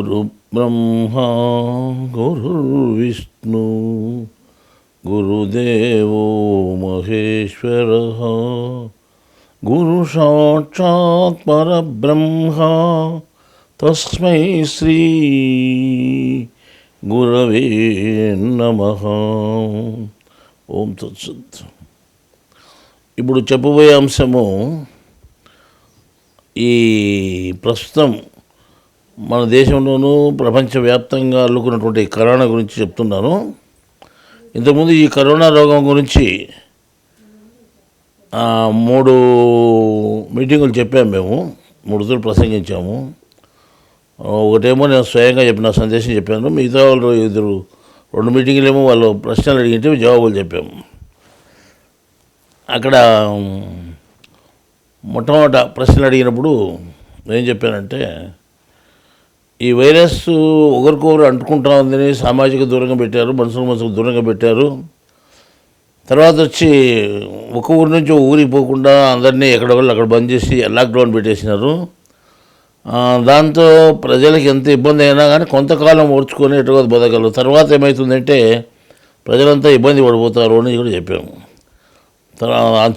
గురు బ్రహ్మ గురుర్విష్ణు గురుదేవో మహేశ్వర గురు సాక్షాత్ పరబ్రహ్మ తస్మై శ్రీ గురవే నమః. ఓం తత్సత్. ఇప్పుడు చెప్పబోయే అంశము ఈ ప్రస్తుతం మన దేశంలోనూ ప్రపంచవ్యాప్తంగా అల్లుకున్నటువంటి కరోనా గురించి చెప్తున్నాను. ఇంతకుముందు ఈ కరోనా రోగం గురించి 3 మీటింగులు చెప్పాము. మేము 3 రోజులు ప్రసంగించాము. ఒకటేమో నేను స్వయంగా చెప్పిన సందేశం చెప్పాను. మిగతా వాళ్ళు 2 మీటింగులేమో వాళ్ళు ప్రశ్నలు అడిగితే జవాబులు చెప్పాము. అక్కడ మొట్టమొదట ప్రశ్నలు అడిగినప్పుడు ఏం చెప్పానంటే, ఈ వైరస్ ఒకరికొకరు అంటుకుంటా ఉందని సామాజిక దూరంగా పెట్టారు, మనుషులకు దూరంగా పెట్టారు. తర్వాత వచ్చి ఒక ఊరి నుంచి ఒక ఊరికి పోకుండా అందరినీ ఎక్కడొకళ్ళు అక్కడ బంద్ చేసి లాక్డౌన్ పెట్టేసినారు. దాంతో ప్రజలకు ఎంత ఇబ్బంది అయినా కానీ కొంతకాలం ఓర్చుకొని ఎటుగా బతకగలరు. తర్వాత ఏమవుతుందంటే ప్రజలంతా ఇబ్బంది పడిపోతారు అని కూడా చెప్పాము.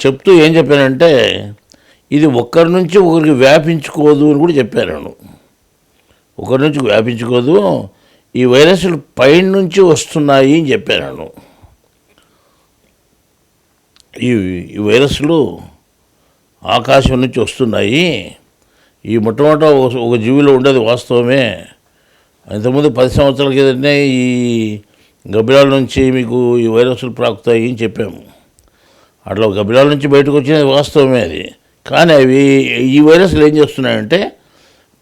చెప్తూ ఏం చెప్పానంటే, ఇది ఒక్కరి నుంచి ఒకరికి వ్యాపించుకోదు అని కూడా చెప్పాను. ఒకరి నుంచి వ్యాపించుకోదు, ఈ వైరస్లు పైన నుంచి వస్తున్నాయి అని చెప్పాను. ఈ వైరస్లు ఆకాశం నుంచి వస్తున్నాయి. ఈ మొట్టమొదట ఒక జీవిలో ఉండేది వాస్తవమే. ఇంతకుముందు 10 సంవత్సరాల కిందనే ఈ గబ్బిలాల నుంచి మీకు ఈ వైరస్లు ప్రాకుతాయి అని చెప్పాము. అట్లా గబ్బిలాల నుంచి బయటకు వచ్చినది వాస్తవమే అది. కానీ అవి ఈ వైరస్లు ఏం చేస్తున్నాయంటే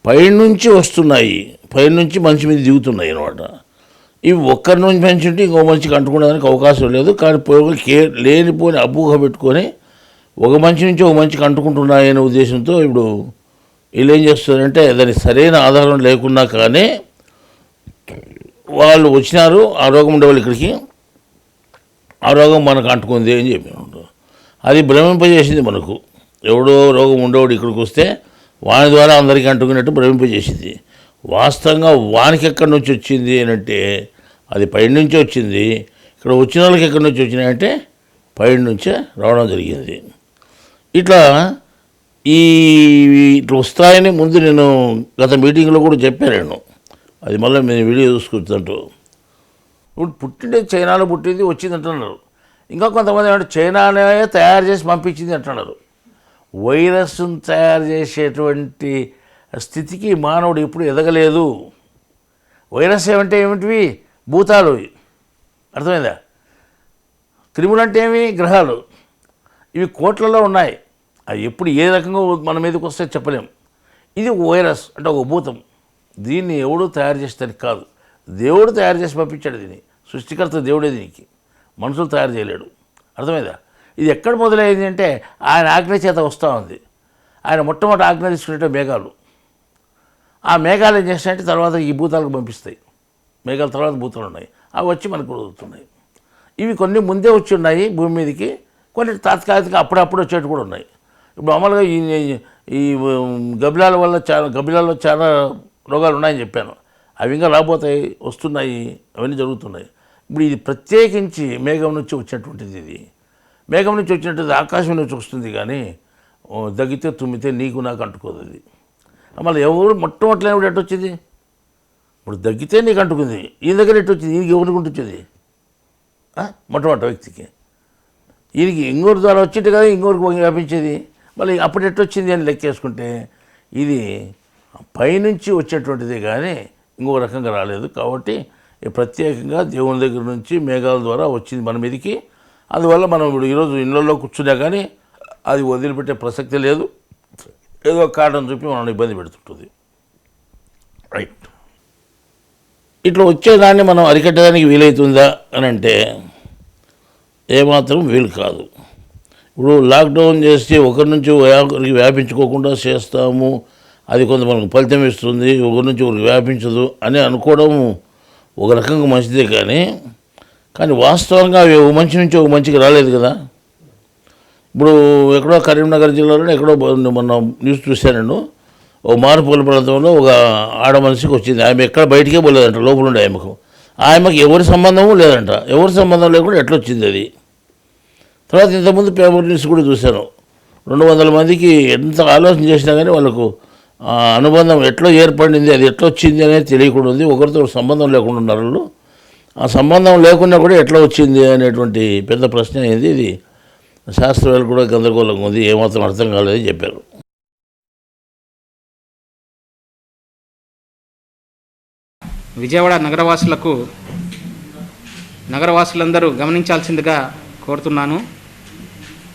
పైనుంచి వస్తున్నాయి, పైనుంచి మనిషి మీద దిగుతున్నాయి అన్నమాట. ఇవి ఒక్కరి నుంచి మనిషి ఉంటే ఇంకో మనిషికి అంటుకోవడానికి అవకాశం లేదు. కానీ లేనిపోని అబ్బూహ పెట్టుకొని ఒక మనిషి నుంచి ఒక మనిషికి అంటుకుంటున్నాయనే ఉద్దేశంతో ఇప్పుడు వీళ్ళు ఏం చేస్తున్నారంటే దానికి సరైన ఆధారం లేకున్నా కానీ వాళ్ళు వచ్చినారు, ఆ రోగం ఉండేవాళ్ళు ఇక్కడికి, ఆ రోగం మనకు అంటుకుంది అని చెప్పి అది భ్రమింపజేసింది. మనకు ఎవడో రోగం ఉండేవాడు ఇక్కడికి వస్తే వాని ద్వారా అందరికీ అంటుకున్నట్టు భ్రమింపజేసింది. వాస్తవంగా వానికి ఎక్కడి నుంచి వచ్చింది అని అంటే అది పైనుంచి వచ్చింది. ఇక్కడ వచ్చిన వాళ్ళకి ఎక్కడి నుంచి వచ్చినాయంటే పైన నుంచే రావడం జరిగింది. ఇట్లా ఇట్లా వస్తాయని ముందు నేను గత మీటింగ్లో కూడా చెప్పాను. అది మళ్ళీ నేను వీడియో చూసుకుంటుంటూ ఇప్పుడు పుట్టిండే చైనాలో పుట్టింది వచ్చింది అంటున్నారు. ఇంకా కొంతమంది ఏమంటే చైనానే తయారు చేసి పంపించింది అంటున్నారు. వైరస్ను తయారు చేసేటువంటి స్థితికి మానవుడు ఎప్పుడు ఎదగలేదు. వైరస్ ఏమంటే ఏమిటివి? భూతాలు. అర్థమైందా? క్రిములు అంటే ఏమి? గ్రహాలు. ఇవి కోట్లలో ఉన్నాయి. అవి ఎప్పుడు ఏ రకంగా మన మీదకి వస్తే చెప్పలేం. ఇది వైరస్ అంటే ఒక భూతం. దీన్ని ఎవడు తయారు చేసేదానికి కాదు, దేవుడు తయారు చేసి పంపించాడు. దీన్ని సృష్టికర్త దేవుడే, దీనికి మనుషులు తయారు చేయలేడు. అర్థమైందా? ఇది ఎక్కడ మొదలైంది అంటే ఆయన ఆజ్ఞ చేత వస్తూ ఉంది. ఆయన మొట్టమొదటి ఆజ్ఞ తీసుకునేట మేఘాలు. ఆ మేఘాలు ఏం చేస్తాయంటే తర్వాత ఈ భూతాలకు పంపిస్తాయి. మేఘాల తర్వాత భూతాలు ఉన్నాయి, అవి వచ్చి మనకు వదులుతున్నాయి. ఇవి కొన్ని ముందే వచ్చి ఉన్నాయి భూమి మీదకి, కొన్ని తాత్కాలికంగా అప్పుడప్పుడు వచ్చేవి కూడా ఉన్నాయి. ఇప్పుడు మామూలుగా ఈ గబ్బిలాల్లో చాలా రోగాలు ఉన్నాయని చెప్పాను. అవి ఇంకా రాబోతాయి, వస్తున్నాయి, అవన్నీ జరుగుతున్నాయి. ఇప్పుడు ఇది ప్రత్యేకించి మేఘం నుంచి వచ్చినటువంటిది. ఇది మేఘం నుంచి వచ్చినటువంటిది ఆకాశం నుంచి వస్తుంది. కానీ దగ్గితే తుమ్మితే నీకు నాకు అంటుకోదు. అది మళ్ళీ ఎవరు మొట్టమొదటి ఎట్టు వచ్చింది? ఇప్పుడు దగ్గితే నీకు అంటుకుంది, ఈయన దగ్గర ఎట్టు వచ్చింది? ఈయనకి ఎవరికి ఉంటుంది? మొట్టమొదటి వ్యక్తికి. ఈయనకి ఇంకోరి ద్వారా వచ్చింటే కదా ఇంకోరికి వ్యాపించేది. మళ్ళీ అప్పుడు ఎట్టు వచ్చింది అని లెక్కేసుకుంటే ఇది పైనుంచి వచ్చేటువంటిదే కానీ ఇంకో రకంగా రాలేదు. కాబట్టి ప్రత్యేకంగా దేవుని దగ్గర నుంచి మేఘాల ద్వారా వచ్చింది మన మీదకి. అందువల్ల మనం ఇప్పుడు ఈరోజు ఇళ్ళల్లో కూర్చున్నా కానీ అది వదిలిపెట్టే ప్రసక్తి లేదు. ఏదో కారణం చూపి మనం ఇబ్బంది పెడుతుంటుంది. రైట్. ఇట్లా వచ్చేదాన్ని మనం అరికట్టడానికి వీలవుతుందా అని అంటే ఏమాత్రం వీలు కాదు. ఇప్పుడు లాక్డౌన్ చేసి ఒకరి నుంచి ఒకరికి వ్యాపించుకోకుండా చేస్తాము, అది కొంత మనకు ఫలితం ఇస్తుంది, ఒకరి నుంచి ఒకరికి వ్యాపించదు అని అనుకోవడం ఒక రకంగా మంచిదే. కానీ వాస్తవంగా అవి ఒక మంచి నుంచి ఒక మంచికి రాలేదు కదా. ఇప్పుడు ఎక్కడో కరీంనగర్ జిల్లాలో ఎక్కడో మొన్న న్యూస్ చూశాను నేను. ఓ మారుమూల ప్రాంతంలో ఒక ఆడ మనిషికి వచ్చింది. ఆమె ఎక్కడ బయటికే పోలేదంట, లోపల ఉండే ఆమెకు ఎవరి సంబంధము లేదంట. ఎవరి సంబంధం లేకుండా ఎట్లా వచ్చింది అది. తర్వాత ఇంతకుముందు పేపర్ న్యూస్ కూడా చూశాను, 200 మందికి ఎంత ఆలోచన చేసినా కానీ వాళ్ళకు అనుబంధం ఎట్లా ఏర్పడింది, అది ఎట్లా వచ్చింది అనేది తెలియకుండా ఉంది. ఒకరితో సంబంధం లేకుండా ఉన్నారు వాళ్ళు. ఆ సంబంధం లేకుండా కూడా ఎట్లా వచ్చింది అనేటువంటి పెద్ద ప్రశ్న అయింది. ఇది శాస్త్రవేత్తలు కూడా గందరగోళంగా ఉంది, ఏమాత్రం అర్థం కాలేదని చెప్పారు. విజయవాడ నగరవాసులందరూ గమనించాల్సిందిగా కోరుతున్నాను.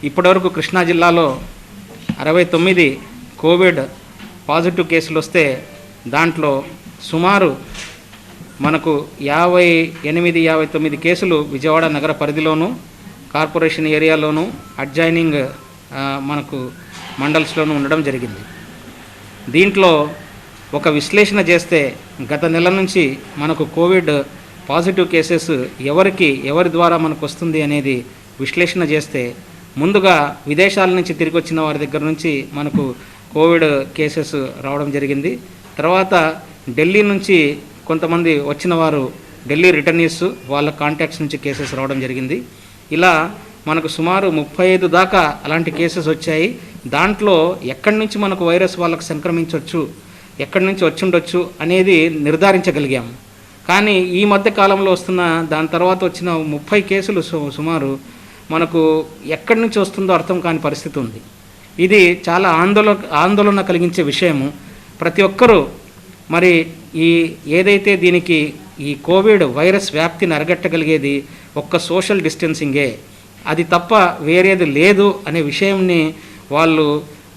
ఇప్పటివరకు కృష్ణా జిల్లాలో 69 కోవిడ్ పాజిటివ్ కేసులు వస్తే దాంట్లో సుమారు మనకు 58-59 కేసులు విజయవాడ నగర పరిధిలోను, కార్పొరేషన్ ఏరియాలోను, అడ్జైనింగ్ మనకు మండల్స్లోనూ ఉండడం జరిగింది. దీంట్లో ఒక విశ్లేషణ చేస్తే గత నెల నుంచి మనకు కోవిడ్ పాజిటివ్ కేసెస్ ఎవరి ద్వారా మనకు వస్తుంది అనేది విశ్లేషణ చేస్తే, ముందుగా విదేశాల నుంచి తిరిగి వచ్చిన వారి దగ్గర నుంచి మనకు కోవిడ్ కేసెస్ రావడం జరిగింది. తర్వాత ఢిల్లీ నుంచి కొంతమంది వచ్చిన వారు, ఢిల్లీ రిటర్నీస్, వాళ్ళ కాంటాక్ట్స్ నుంచి కేసెస్ రావడం జరిగింది. ఇలా మనకు సుమారు 35 దాకా అలాంటి కేసెస్ వచ్చాయి. దాంట్లో ఎక్కడి నుంచి మనకు వైరస్ వాళ్ళకు సంక్రమించవచ్చు, ఎక్కడి నుంచి వచ్చుండొచ్చు అనేది నిర్ధారించగలిగాము. కానీ ఈ మధ్య కాలంలో వస్తున్న దాని తర్వాత వచ్చిన 30 కేసులు సుమారు మనకు ఎక్కడి నుంచి వస్తుందో అర్థం కాని పరిస్థితి ఉంది. ఇది చాలా ఆందోళన కలిగించే విషయము. ప్రతి ఒక్కరూ మరి ఏదైతే దీనికి ఈ కోవిడ్ వైరస్ వ్యాప్తిని అరగట్టగలిగేది ఒక్క సోషల్ డిస్టెన్సింగే, అది తప్ప వేరేది లేదు అనే విషయంని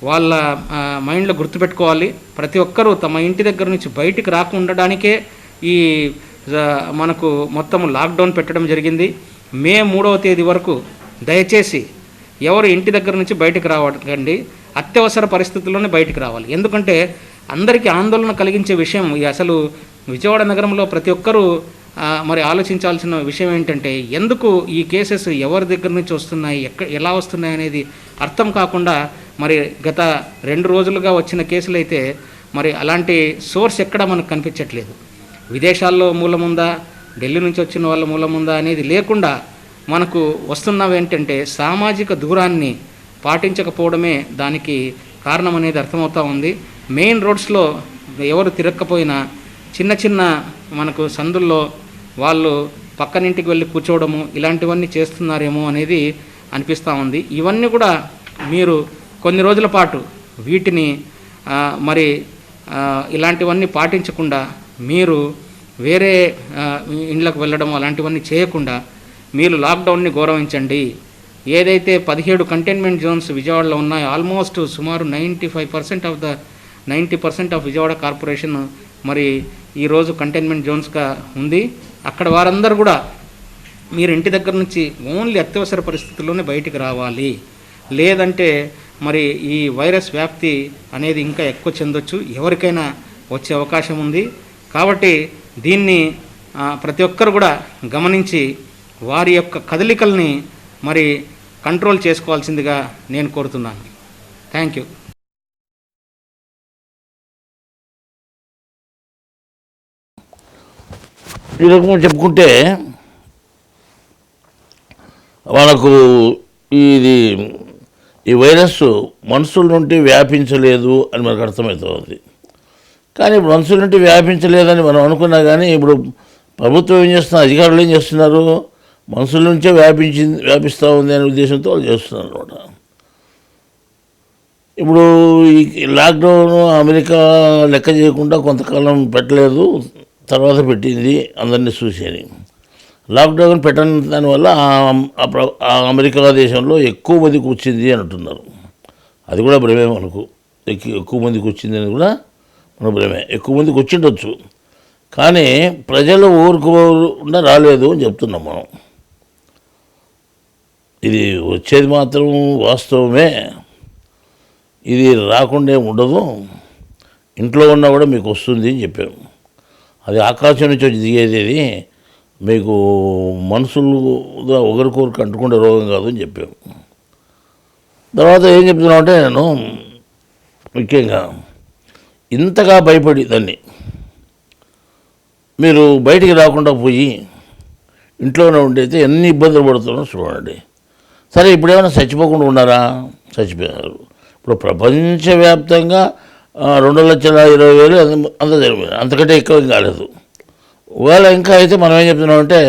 వాళ్ళ మైండ్లో గుర్తుపెట్టుకోవాలి. ప్రతి ఒక్కరూ తమ ఇంటి దగ్గర నుంచి బయటికి రాకుండడానికే ఈ మనకు మొత్తం లాక్డౌన్ పెట్టడం జరిగింది. మే 3వ తేదీ వరకు దయచేసి ఎవరు ఇంటి దగ్గర నుంచి బయటకు రావకండి, అత్యవసర పరిస్థితుల్లోనే బయటికి రావాలి. ఎందుకంటే అందరికీ ఆందోళన కలిగించే విషయం అసలు విజయవాడ నగరంలో ప్రతి ఒక్కరూ మరి ఆలోచించాల్సిన విషయం ఏంటంటే, ఎందుకు ఈ కేసెస్ ఎవరి దగ్గర నుంచి వస్తున్నాయి, ఎలా వస్తున్నాయి అనేది అర్థం కాకుండా మరి గత 2 రోజులుగా వచ్చిన కేసులు అయితే మరి అలాంటి సోర్స్ ఎక్కడ మనకు కనిపించట్లేదు. విదేశాల్లో మూలముందా, ఢిల్లీ నుంచి వచ్చిన వాళ్ళ మూలముందా అనేది లేకుండా మనకు వస్తున్నవి ఏంటంటే సామాజిక దూరాన్ని పాటించకపోవడమే దానికి కారణం అనేది అర్థమవుతూ ఉంది. మెయిన్ రోడ్స్లో ఎవరు తిరగకపోయినా చిన్న మనకు సందుల్లో వాళ్ళు పక్కనింటికి వెళ్ళి కూర్చోవడము ఇలాంటివన్నీ చేస్తున్నారేమో అనేది అనిపిస్తూ ఉంది. ఇవన్నీ కూడా మీరు కొన్ని రోజుల పాటు వీటిని మరి ఇలాంటివన్నీ పాటించకుండా మీరు వేరే ఇండ్లకు వెళ్ళడం అలాంటివన్నీ చేయకుండా మీరు లాక్డౌన్ని గౌరవించండి. ఏదైతే 17 కంటైన్మెంట్ జోన్స్ విజయవాడలో ఉన్నాయో ఆల్మోస్ట్ సుమారు 90% ఆఫ్ విజయవాడ కార్పొరేషన్ మరి ఈరోజు కంటైన్మెంట్ జోన్స్గా ఉంది. అక్కడ వారందరూ కూడా మీరు ఇంటి దగ్గర నుంచి ఓన్లీ అత్యవసర పరిస్థితుల్లోనే బయటికి రావాలి, లేదంటే మరి ఈ వైరస్ వ్యాప్తి అనేది ఇంకా ఎక్కువ చెందొచ్చు, ఎవరికైనా వచ్చే అవకాశం ఉంది. కాబట్టి దీన్ని ప్రతి ఒక్కరు కూడా గమనించి వారి యొక్క కదలికల్ని మరి కంట్రోల్ చేసుకోవాల్సిందిగా నేను కోరుతున్నాను. Thank you. ఈ రకంగా చెప్పుకుంటే మనకు ఈ వైరస్ మనుషుల నుండి వ్యాపించలేదు అని మనకు అర్థమవుతుంది. కానీ ఇప్పుడు మనుషుల నుండి వ్యాపించలేదని మనం అనుకున్నా కానీ ఇప్పుడు ప్రభుత్వం ఏం చేస్తున్నారు, అధికారులు ఏం చేస్తున్నారు, మనుషుల నుంచే వ్యాపిస్తూ ఉంది అనే ఉద్దేశంతో వాళ్ళు చేస్తున్నారు అనమాట. ఇప్పుడు ఈ లాక్డౌన్ అమెరికా లెక్క చేయకుండా కొంతకాలం పెట్టలేదు, తర్వాత పెట్టింది అందరినీ చూసేది. లాక్డౌన్ పెట్టని దానివల్ల ఆ అమెరికా దేశంలో ఎక్కువ మందికి వచ్చింది అని అంటున్నారు. అది కూడా భ్రమే మనకు. ఎక్కువ మందికి వచ్చింది అని కూడా మన భ్రమే. ఎక్కువ మందికి వచ్చిండొచ్చు, కానీ ప్రజలు ఊరుకోకుండా రాలేదు అని చెప్తున్నాం మనం. ఇది వచ్చేది మాత్రం వాస్తవమే, ఇది రాకుండా ఉండదు, ఇంట్లో ఉన్నా కూడా మీకు వస్తుంది అని చెప్పాము. అది ఆకాశం నుంచి వచ్చి దిగేది, మీకు మనుషులుగా ఒకరికొకరికి అంటుకుంటే రోగం కాదు అని చెప్పాము. తర్వాత ఏం చెప్తున్నామంటే నేను ముఖ్యంగా ఇంతగా భయపడి దాన్ని మీరు బయటికి రాకుండా పోయి ఇంట్లోనే ఉండైతే ఎన్ని ఇబ్బందులు పడుతున్నారో చూడండి. సరే, ఇప్పుడు ఏమైనా చచ్చిపోకుండా ఉన్నారా? చచ్చిపోయారు. ఇప్పుడు ప్రపంచవ్యాప్తంగా 2,20,000 అంత జరిగింది, అంతకంటే ఎక్కువ కాలేదు. ఒకవేళ ఇంకా అయితే మనం ఏం చెప్తున్నామంటే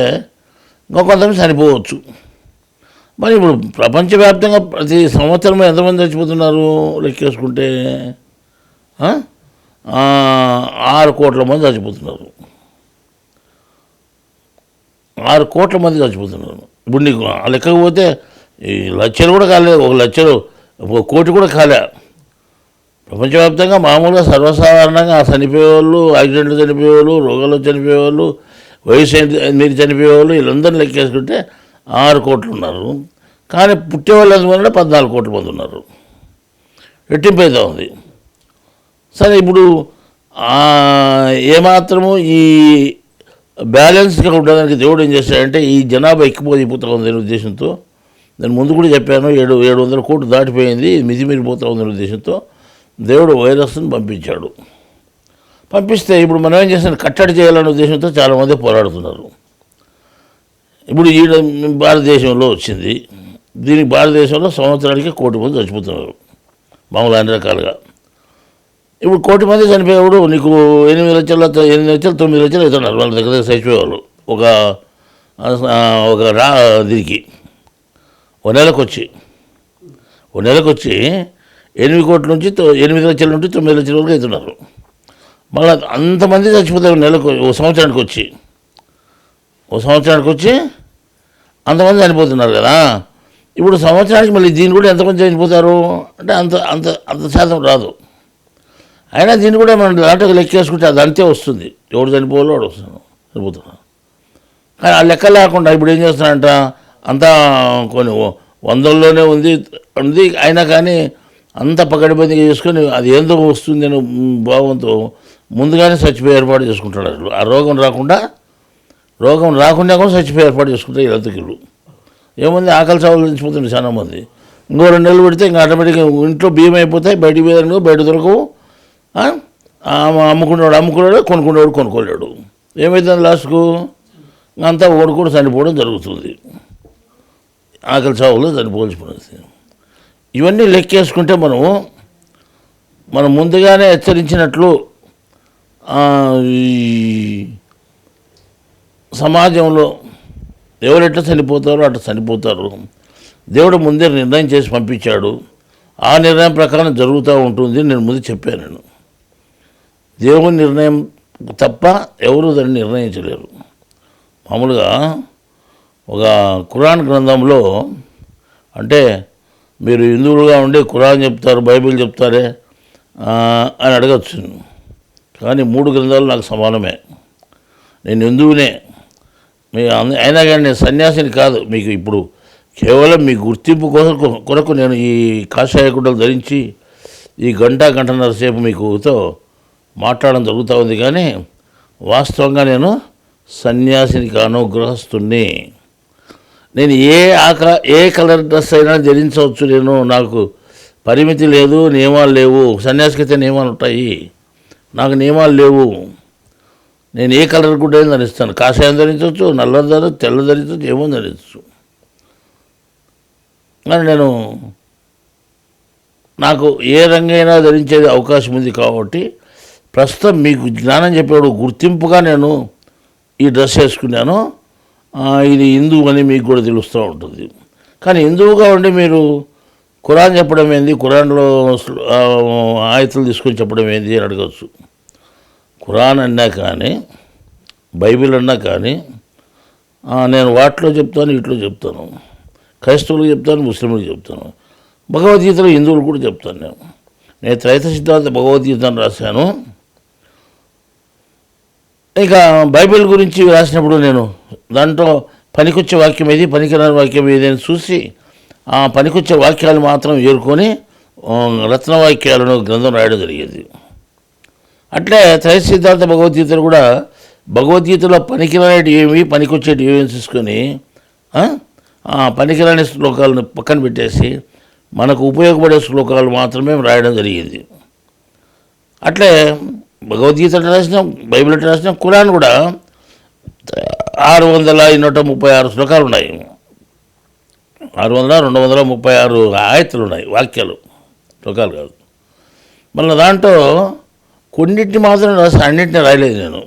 ఇంకా కొంతమంది చనిపోవచ్చు. మరి ఇప్పుడు ప్రపంచవ్యాప్తంగా ప్రతి సంవత్సరం ఎంతమంది చచ్చిపోతున్నారు లెక్కేసుకుంటే 6 కోట్ల మంది చచ్చిపోతున్నారు. 6 కోట్ల మంది చచ్చిపోతున్నారు. ఇప్పుడు నీకు ఆ లెక్కకు పోతే ఈ లక్షలు కూడా కాలేదు, 1 కోటి కూడా కాలే. ప్రపంచవ్యాప్తంగా మామూలుగా సర్వసాధారణంగా చనిపోయేవాళ్ళు, యాక్సిడెంట్లు చనిపోయేవాళ్ళు, రోగాల్లో చనిపోయేవాళ్ళు, వయసు మీరు చనిపోయేవాళ్ళు, వీళ్ళందరినీ లెక్కేసుకుంటే 6 కోట్లు ఉన్నారు. కానీ పుట్టేవాళ్ళు ఎంతమంది 14 కోట్ల మంది ఉన్నారు. రెట్టింపు అయితే ఉంది. సరే, ఇప్పుడు ఏమాత్రము ఈ బ్యాలెన్స్గా ఉండడానికి దేవుడు ఏం చేశాడంటే ఈ జనాభా ఎక్కిపోతా ఉంది ఉద్దేశంతో, నేను ముందు కూడా చెప్పాను, 700 కోట్లు దాటిపోయింది, మితిమీరిపోతా ఉందనే ఉద్దేశంతో దేవుడు వైరస్ని పంపించాడు. పంపిస్తే ఇప్పుడు మనం ఏం చేస్తాం, కట్టడి చేయాలనే ఉద్దేశంతో చాలామంది పోరాడుతున్నారు. ఇప్పుడు ఈ భారతదేశంలో వచ్చింది, దీనికి భారతదేశంలో సంవత్సరానికి 1 కోటి మంది చచ్చిపోతున్నారు మామూలు అన్ని రకాలుగా. ఇప్పుడు 1 కోటి మంది చనిపోయేవాడు నీకు 8 లక్షలు 9 లక్షలు అవుతున్నారు వాళ్ళ దగ్గర చచ్చిపోయేవాళ్ళు ఒక దీనికి ఒక నెలకు వచ్చి 8 కోట్ల నుంచి 8 లక్షల నుండి 9 లక్షల వరకు అవుతున్నారు. మళ్ళీ అంతమంది చచ్చిపోతారు నెలకు, ఒక సంవత్సరానికి వచ్చి అంతమంది చనిపోతున్నారు కదా. ఇప్పుడు సంవత్సరానికి మళ్ళీ దీన్ని కూడా ఎంతమంది చనిపోతారు అంటే అంత అంత అంత శాతం రాదు. అయినా దీన్ని కూడా మనం దాంట్లో లెక్కేసుకుంటే అది అంతే వస్తుంది, ఎవడు చనిపోవాలో వాడు చనిపోతున్నారు. కానీ ఆ లెక్క లేకుండా ఇప్పుడు ఏం చేస్తున్నారంట, అంతా కొన్ని వందల్లోనే ఉంది. అయినా కానీ అంత పకడ్బందీగా చేసుకొని అది ఏందో వస్తుంది అని భావంతో ముందుగానే చచ్చిపోయి ఏర్పాటు చేసుకుంటాడు. అసలు ఆ రోగం రాకుండా కూడా చచ్చిపోయి ఏర్పాటు చేసుకుంటారు. ఈ రతకిళ్ళు ఏముంది, ఆకలి చావులు చచ్చిపోతుంది చాలామంది. ఇంకో 2 నెలలు పెడితే ఇంకా ఆటోమేటిక్గా ఇంట్లో బియ్యం అయిపోతాయి, బయటికి పోయారు బయట దొరకవు. అమ్ముకున్నాడు, కొనుక్కోలేడు. ఏమవుతుంది లాస్ట్కు అంతా ఓడుకోడు చనిపోవడం జరుగుతుంది. ఆకలి చావులు చనిపోవాల్సి పరిస్థితి. ఇవన్నీ లెక్కేసుకుంటే మనం ముందుగానే హెచ్చరించినట్లు ఈ సమాజంలో ఎవరెట్లా చనిపోతారో అట్లా చనిపోతారు. దేవుడు ముందే నిర్ణయం చేసి పంపించాడు. ఆ నిర్ణయం ప్రకారం జరుగుతూ ఉంటుంది. నేను ముందు చెప్పాను, దేవుని నిర్ణయం తప్ప ఎవరు దాన్ని నిర్ణయించలేరు. మామూలుగా ఒక ఖురాన్ గ్రంథంలో అంటే మీరు హిందువులుగా ఉండి ఖురాన్ చెప్తారు, బైబిల్ చెప్తారే అని అడగచ్చు. కానీ 3 గ్రంథాలు నాకు సమానమే. నేను హిందువునే, అయినా కానీ నేను సన్యాసిని కాదు. మీకు ఇప్పుడు కేవలం మీ గుర్తింపు కొరకు నేను ఈ కాషాయ గుడ్డలు ధరించి ఈ గంటన్నర సేపు మీకుతో మాట్లాడడం జరుగుతూ ఉంది. కానీ వాస్తవంగా నేను సన్యాసిని కాను, గృహస్థుణ్ణి. నేను ఏ కలర్ డ్రెస్ అయినా ధరించవచ్చు. నాకు పరిమితి లేదు, నియమాలు లేవు. సన్యాసికి అయితే నియమాలు ఉంటాయి, నాకు నియమాలు లేవు. నేను ఏ కలర్ గుడ్డ అయినా ధరిస్తాను. కాషాయం ధరించవచ్చు, నల్ల ధరించవచ్చు, తెల్ల ధరించవచ్చు, ఏమో ధరించవచ్చు. కానీ నాకు ఏ రంగైనా ధరించేది అవకాశం ఉంది. కాబట్టి ప్రస్తుతం మీకు జ్ఞానం చెప్పేవాడు గుర్తింపుగా నేను ఈ డ్రెస్ వేసుకున్నాను. ఇది హిందువు అని మీకు కూడా తెలుస్తూ ఉంటుంది. కానీ హిందువుగా ఉండి మీరు ఖురాన్ చెప్పడం ఏంది, ఖురాన్లో ఆయతులు తీసుకొని చెప్పడం ఏంది అని అడగచ్చు. ఖురాన్ అన్నా కానీ బైబిల్ అన్నా కానీ నేను వాటిలో చెప్తాను, వీటిలో చెప్తాను. క్రైస్తవులకు చెప్తాను, ముస్లింలకు చెప్తాను. భగవద్గీతలో హిందువులు కూడా చెప్తాను. నేను త్రైత సిద్ధాంత భగవద్గీతను రాశాను. ఇక బైబిల్ గురించి రాసినప్పుడు నేను దాంట్లో పనికొచ్చే వాక్యం ఏది, పనికిరాని వాక్యం ఏది అని చూసి ఆ పనికొచ్చే వాక్యాలు మాత్రం ఏరుకొని రత్నవాక్యాలను గ్రంథం రాయడం జరిగేది. అట్లే త్రైత సిద్ధాంత భగవద్గీతలు కూడా భగవద్గీతలో పనికిరానివి ఏమి, పనికొచ్చేటి ఏమి చూసుకొని పనికిరాని శ్లోకాలను పక్కన పెట్టేసి మనకు ఉపయోగపడే శ్లోకాలు మాత్రమే రాయడం జరిగింది. అట్లే భగవద్గీత ఎట్లా రాసినాం, బైబిల్ ఎట్లా రాసినాం, ఖురాన్ కూడా 636 శ్లోకాలు ఉన్నాయి. 236 ఆయతులు ఉన్నాయి, వాక్యాలు, శ్లోకాలు కాదు. మళ్ళీ దాంట్లో కొన్నింటిని మాత్రం రాసి అన్నింటినీ రాయలేదు నేను.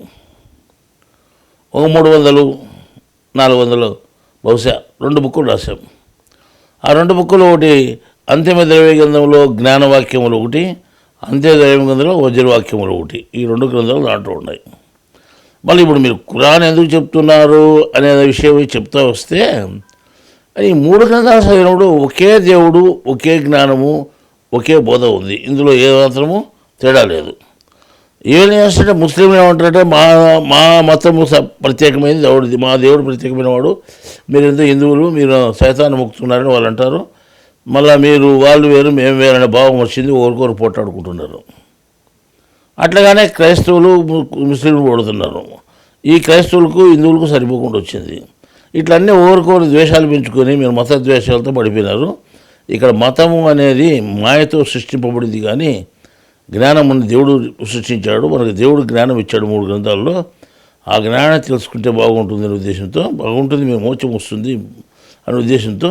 ఒక 300, 400 బహుశా 2 బుక్కులు రాశాం. ఆ 2 బుక్కులు, ఒకటి అంతిమ ద్రవ్య గ్రంథంలో జ్ఞానవాక్యములు ఒకటి, అంత్య ద్రవ్య గ్రంథంలో వజ్రవాక్యములు ఒకటి, ఈ 2 గ్రంథాలు దాంట్లో ఉన్నాయి. మళ్ళీ ఇప్పుడు మీరు ఖురాన్ ఎందుకు చెప్తున్నారు అనే విషయం చెప్తా వస్తే, ఈ 3 గ్రంథాలు చదివినప్పుడు ఒకే దేవుడు, ఒకే జ్ఞానము, ఒకే బోధ ఉంది. ఇందులో ఏ మాత్రము తేడా లేదు. ఏం చేస్తుంటే ముస్లింలు ఏమంటారంటే మా మతము ప్రత్యేకమైనది, దేవుడిది, మా దేవుడు ప్రత్యేకమైన వాడు, మీరు ఎంత హిందువులు, మీరు సైతాన్ని మొక్కుతున్నారని వాళ్ళు అంటారు. మళ్ళీ మీరు వాళ్ళు వేరు మేము వేరు అనే భావం వచ్చింది, ఒకరికొకరు పోట్లాడుకుంటున్నారు. అట్లాగానే క్రైస్తవులు ముస్లింలు పడుతున్నారు. ఈ క్రైస్తవులకు హిందువులకు సరిపోకుండా వచ్చింది. ఇట్లన్నీ ఒకరికొకరు ద్వేషాలు పెంచుకొని మీరు మత ద్వేషాలతో పడిపోయినారు. ఇక్కడ మతము అనేది మాయతో సృష్టింపబడింది, కానీ జ్ఞానం మన దేవుడు సృష్టించాడు. మనకు దేవుడు జ్ఞానం ఇచ్చాడు 3 గ్రంథాల్లో. ఆ జ్ఞానాన్ని తెలుసుకుంటే బాగుంటుంది అనే ఉద్దేశంతో, బాగుంటుంది, మేము మోక్షం వస్తుంది అనే ఉద్దేశంతో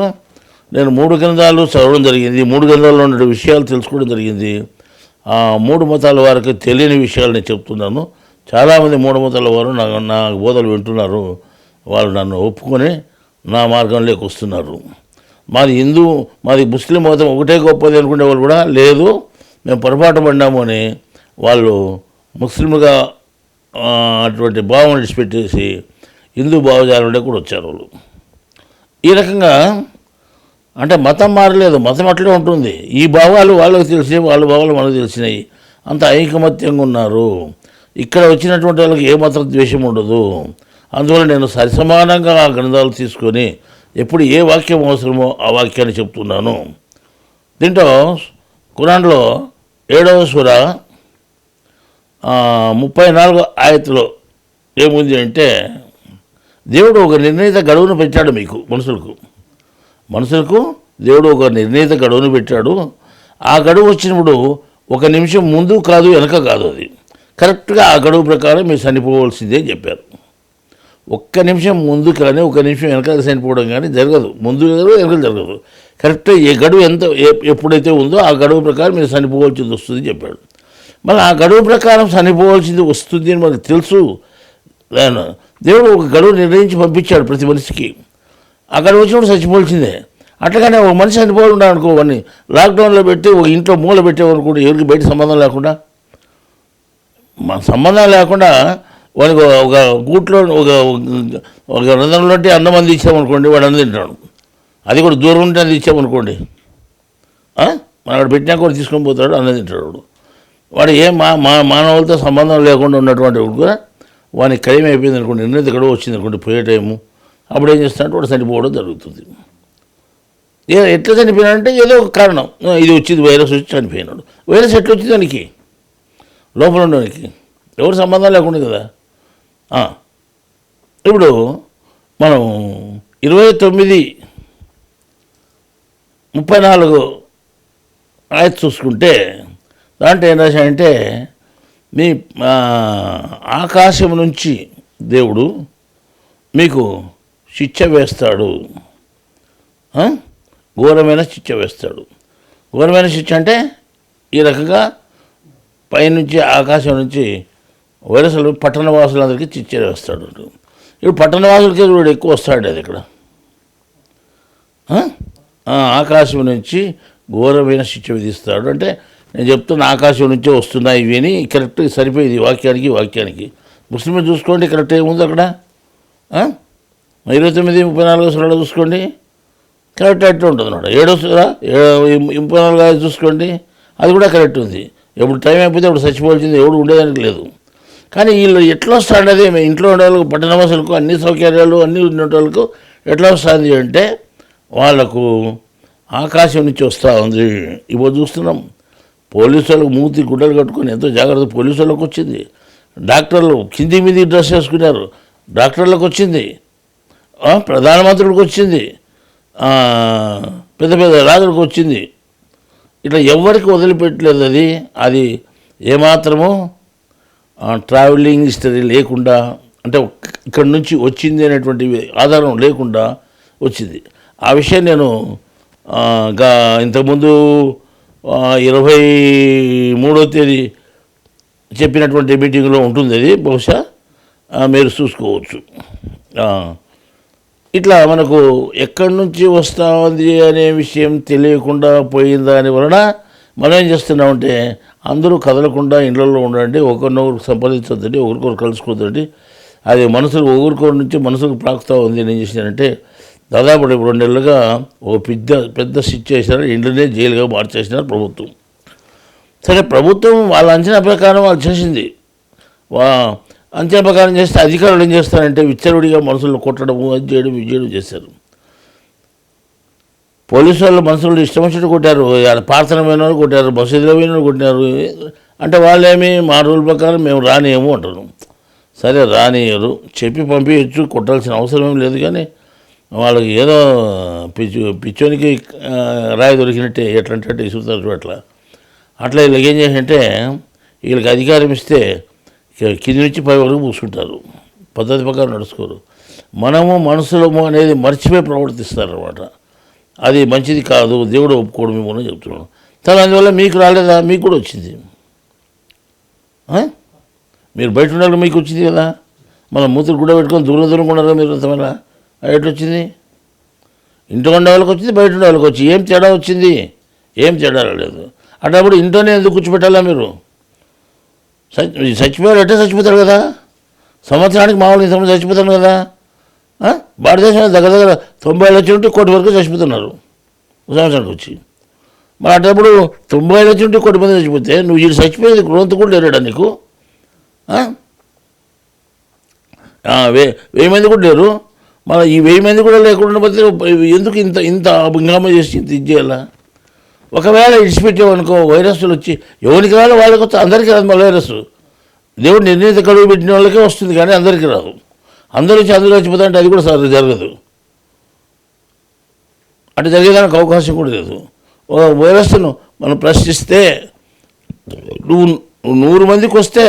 నేను 3 గ్రంథాలు చదవడం జరిగింది. 3 గ్రంథాల్లో ఉన్న విషయాలు తెలుసుకోవడం జరిగింది. ఆ 3 మతాల వారికి తెలియని విషయాలు నేను చెప్తున్నాను. చాలామంది 3 మతాల వారు నా బోధలు వింటున్నారు. వాళ్ళు నన్ను ఒప్పుకొని నా మార్గంలోకి వస్తున్నారు. మాది ముస్లిం మతం ఒకటే గొప్పది అనుకునే వాళ్ళు కూడా లేదు, మేము పొరపాటు పడినాము అని వాళ్ళు ముస్లింలుగా అటువంటి భావం విడిచిపెట్టేసి హిందూ భావజాలంలో కూడా వచ్చారు వాళ్ళు. ఈ రకంగా అంటే మతం మారలేదు, మతం అట్లే ఉంటుంది. ఈ భావాలు వాళ్ళకి తెలిసి, వాళ్ళ భావాలు మనకు తెలిసినాయి. అంత ఐకమత్యంగా ఉన్నారు. ఇక్కడ వచ్చినటువంటి వాళ్ళకి ఏ మత ద్వేషం ఉండదు. అందువల్ల నేను సరిసమానంగా ఆ గ్రంథాలు తీసుకొని ఎప్పుడు ఏ వాక్యం అవసరమో ఆ వాక్యాన్ని చెప్తున్నాను. దీంట్లో ఖురాన్లో 7వ సూర 34వ ఆయతులో ఏముంది అంటే, దేవుడు ఒక నిర్ణీత గడువును పెట్టాడు మీకు మనుషులకు దేవుడు ఒక నిర్ణీత గడువును పెట్టాడు. ఆ గడువు వచ్చినప్పుడు 1 నిమిషం ముందు కాదు, వెనక కాదు, అది కరెక్ట్గా ఆ గడువు ప్రకారం మీరు చనిపోవాల్సిందే అని చెప్పారు. 1 నిమిషం ముందు కానీ 1 నిమిషం వెనకాల చనిపోవడం కానీ జరగదు, ముందు జరగదు, వెనకాల జరగదు. కరెక్ట్గా ఏ గడువు ఎప్పుడైతే ఉందో ఆ గడువు ప్రకారం మీరు చనిపోవాల్సింది వస్తుంది చెప్పాడు. మళ్ళీ ఆ గడువు ప్రకారం చనిపోవాల్సింది వస్తుంది అని మనకు తెలుసు. దేవుడు ఒక గడువు నిర్ణయించి పంపించాడు ప్రతి మనిషికి. ఆ గడువు వచ్చినప్పుడు చచ్చిపోవాల్సిందే. అట్లాగానే ఒక మనిషి చనిపోవాలి అనుకో, వాడిని లాక్డౌన్లో పెట్టి ఒక ఇంట్లో మూల పెట్టేవనుకోండి, ఎవరికి బయట సంబంధం లేకుండా వాడికి ఒక గూట్లో ఒక రంధ్రంలో అన్నం అందించామనుకోండి, వాడు అన్నం తింటాడు. అది కూడా దూరం ఉంటే అందించామనుకోండి, మన అక్కడ పెట్టినా కూడా తీసుకొని పోతాడు, అన్నం తింటాడు. వాడు మానవులతో సంబంధం లేకుండా ఉన్నటువంటి వాడు కూడా వాడికి ఖాయం అయిపోయింది అనుకోండి, నిర్ణీత గడువు వచ్చింది అనుకోండి, పోయే టైము, అప్పుడు ఏం చేస్తాడంటే వాడు చనిపోవడం జరుగుతుంది. ఎట్లా చనిపోయినాడంటే ఏదో ఒక కారణం, ఇది వచ్చింది, వైరస్ వచ్చి చనిపోయినాడు. వైరస్ ఎట్లా వచ్చింది దానికి, లోపల ఉండడానికి ఎవరు సంబంధం లేకుండా కదా. ఇప్పుడు మనం 29:34 ఆయత చూసుకుంటే దాంట్లో ఏం రాశాడంటే, మీ ఆకాశం నుంచి దేవుడు మీకు శిక్ష వేస్తాడు, ఘోరమైన శిక్ష వేస్తాడు. ఘోరమైన శిక్ష అంటే ఈ రకంగా పైనుంచి ఆకాశం నుంచి వైరస్లు పట్టణవాసులందరికీ శిక్ష వేస్తాడు. ఇప్పుడు పట్టణవాసులకి వీడు ఎక్కువ వస్తాడు. అది ఇక్కడ ఆకాశం నుంచి ఘోరమైన శిక్ష విధిస్తాడు అంటే నేను చెప్తున్న ఆకాశం నుంచే వస్తున్నాయి ఇవి అని కరెక్ట్ సరిపోయింది వాక్యానికి. ముస్లింలు చూసుకోండి, కరెక్ట్ ఏముంది అక్కడ. 29:34 సూరలో చూసుకోండి, కరెక్ట్ అట్లా ఉంటుంది అన్నమాట. 7వ సూర 34 చూసుకోండి, అది కూడా కరెక్ట్ ఉంది. ఎప్పుడు టైం అయిపోతే అప్పుడు చచ్చిపోవాల్సింది, ఎవడు ఉండేదానికి లేదు. కానీ వీళ్ళు ఎట్లా వస్తాడు, అదే ఇంట్లో ఉండే వాళ్ళకు, పట్టణవాసులకు అన్ని సౌకర్యాలు అన్నీ ఉండే వాళ్ళకు ఎట్లా వస్తుంది అంటే వాళ్ళకు ఆకాశం నుంచి వస్తూ ఉంది. ఇప్పుడు చూస్తున్నాం, పోలీసు వాళ్ళకు మూతి గుడ్డలు కట్టుకొని ఎంతో జాగ్రత్త పోలీసు వాళ్ళకు వచ్చింది. డాక్టర్లు కింది మీది డ్రెస్ వేసుకున్నారు, డాక్టర్లకు వచ్చింది, ప్రధానమంత్రులకు వచ్చింది, పెద్ద పెద్ద రాజులకు వచ్చింది. ఇట్లా ఎవరికి వదిలిపెట్టలేదు. అది ఏమాత్రము ట్రావెలింగ్ హిస్టరీ లేకుండా, అంటే ఇక్కడి నుంచి వచ్చింది అనేటువంటి ఆధారం లేకుండా వచ్చింది. ఆ విషయం నేను ఇంతకుముందు 23వ తేదీ చెప్పినటువంటి మీటింగ్లో ఉంటుంది. అది బహుశా మీరు చూసుకోవచ్చు. ఇట్లా మనకు ఎక్కడి నుంచి వస్తూ ఉంది అనే విషయం తెలియకుండా పోయిన దాని వలన మనం ఏం చేస్తున్నామంటే అందరూ కదలకుండా ఇళ్లలో ఉండండి, ఒకరినొకరు సంపాదించొద్దండి, ఒకరికొకరు కలుసుకోవద్దండి. అది మనసులు ఒకరికొకరి నుంచి మనసుకు ప్రాకుతూ ఉంది. నేను చేసినానంటే దాదాపు 2 నెలలుగా ఓ పెద్ద స్విచ్ చేసినారు, ఇండ్లనే జైలుగా మార్చేసినారు ప్రభుత్వం. సరే, ప్రభుత్వం వాళ్ళ అంచనా ప్రకారం వాళ్ళు చేసింది. అంచనా ప్రకారం చేస్తే అధికారులు ఏం చేస్తారంటే విచ్చలవిడిగా మనుషులను కొట్టడము, అది చేయడం, ఇది చేయడం చేశారు. పోలీసు వాళ్ళు మనుషులు ఇష్టం వచ్చినట్టు కొట్టారు, ప్రార్థనమైన వాళ్ళు కొట్టారు, మసీదులో పోయిన వాళ్ళు కొట్టారు. అంటే వాళ్ళేమి మా రూల్ ప్రకారం మేము రానియము అంటారు. సరే, రానియరు, చెప్పి పంపించచ్చు, కొట్టాల్సిన అవసరం ఏం లేదు. కానీ వాళ్ళకి ఏదో పిచ్చోనికి రాయి దొరికినట్టే ఎట్లంటే ఇసురుతారు. అట్లా వీళ్ళకి ఏం చేసిందంటే వీళ్ళకి అధికారం ఇస్తే కింది నుంచి పై వరకు పూసుకుంటారు, పద్ధతి ప్రకారం నడుచుకోరు. మనము మనుషులము అనేది మర్చిపోయి ప్రవర్తిస్తారన్నమాట. అది మంచిది కాదు, దేవుడు ఒప్పుకోడు మిమ్మల్ని చెప్తున్నాను. కానీ అందువల్ల మీకు రాలేదా? మీకు కూడా వచ్చింది. మీరు బయట ఉండాలి, మీకు వచ్చింది కదా. మన మూతులు కూడా పెట్టుకొని దూరం ఉండరు మీరు. అంతమేళ ఎటు వచ్చింది? ఇంట్లో ఉండే వాళ్ళకి వచ్చింది, బయట ఉండే వాళ్ళకి వచ్చి ఏం తేడా వచ్చింది? ఏం తేడా రాలేదు. అటప్పుడు ఇంట్లోనే ఎందుకు కూర్చోబెట్టాలా? మీరు చచ్చిపోయారు, ఎట్టే చచ్చిపోతారు కదా. సంవత్సరానికి మామూలు ఇంతమంది చచ్చిపోతాను కదా. భారతదేశంలో దగ్గర 90 లక్షల నుండి 1 కోటి వరకు చచ్చిపోతున్నారు సంవత్సరానికి వచ్చి. మరి అటప్పుడు 90 లక్షల నుండి 1 కోటి మంది చచ్చిపోతే నువ్వు వీడు చచ్చిపోయేది గ్రోంత కూడా లేరాడా నీకు? 1000 మంది కూడా లేరు. మన ఈ 1000 మంది కూడా లేకుండా పోతే ఎందుకు ఇంత హంగామా చేసి ఇది చేయాలా? ఒకవేళ ఇడిచిపెట్టామనుకో వైరస్లు వచ్చి ఎవరికి రాలో వాళ్ళకి వస్తే అందరికీ రాదు. మళ్ళీ వైరస్ దేవుడు నిర్ణీత గడువు పెట్టిన వాళ్ళకే వస్తుంది, కానీ అందరికీ రాదు. అందరూ వచ్చి అందరూ చచ్చిపోతారంటే అది కూడా జరగదు. అంటే జరిగేదానికి అవకాశం కూడా లేదు. ఒక వైరస్ను మనం ప్రశ్నిస్తే నువ్వు 100 మందికి వస్తే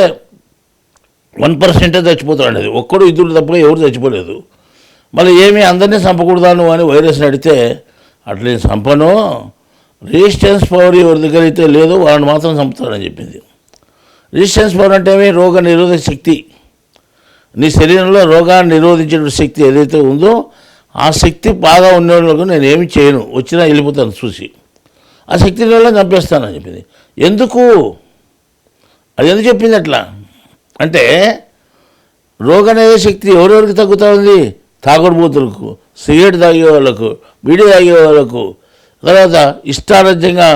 1% చచ్చిపోతాడు. అది ఒక్కడు ఇద్దరు తప్ప ఎవరు చచ్చిపోలేదు. మళ్ళీ ఏమీ అందరినీ చంపకూడదాను అని వైరస్ని అడిగితే అట్లే చంపను, రెసిస్టెన్స్ పవర్ ఎవరి దగ్గర అయితే లేదో వాళ్ళని మాత్రం చంపుతాడని చెప్పింది. రెసిస్టెన్స్ పవర్ అంటే ఏమి? రోగ నిరోధక శక్తి. నీ శరీరంలో రోగాన్ని నిరోధించే శక్తి ఏదైతే ఉందో ఆ శక్తి బాగా ఉండేవాళ్ళకు నేను ఏమి చేయను, వచ్చినా వెళ్ళిపోతాను చూసి, ఆ శక్తిని వల్ల చంపేస్తానని చెప్పింది. ఎందుకు? అది ఎందుకు చెప్పింది అట్లా అంటే రోగ నిరోధక శక్తి ఎవరెవరికి తగ్గుతూ ఉంది? తాగుడుబోతులకు, సిగరెట్ తాగే వాళ్ళకు, బీడీ తాగే వాళ్ళకు, తర్వాత ఇష్టారాజ్యంగా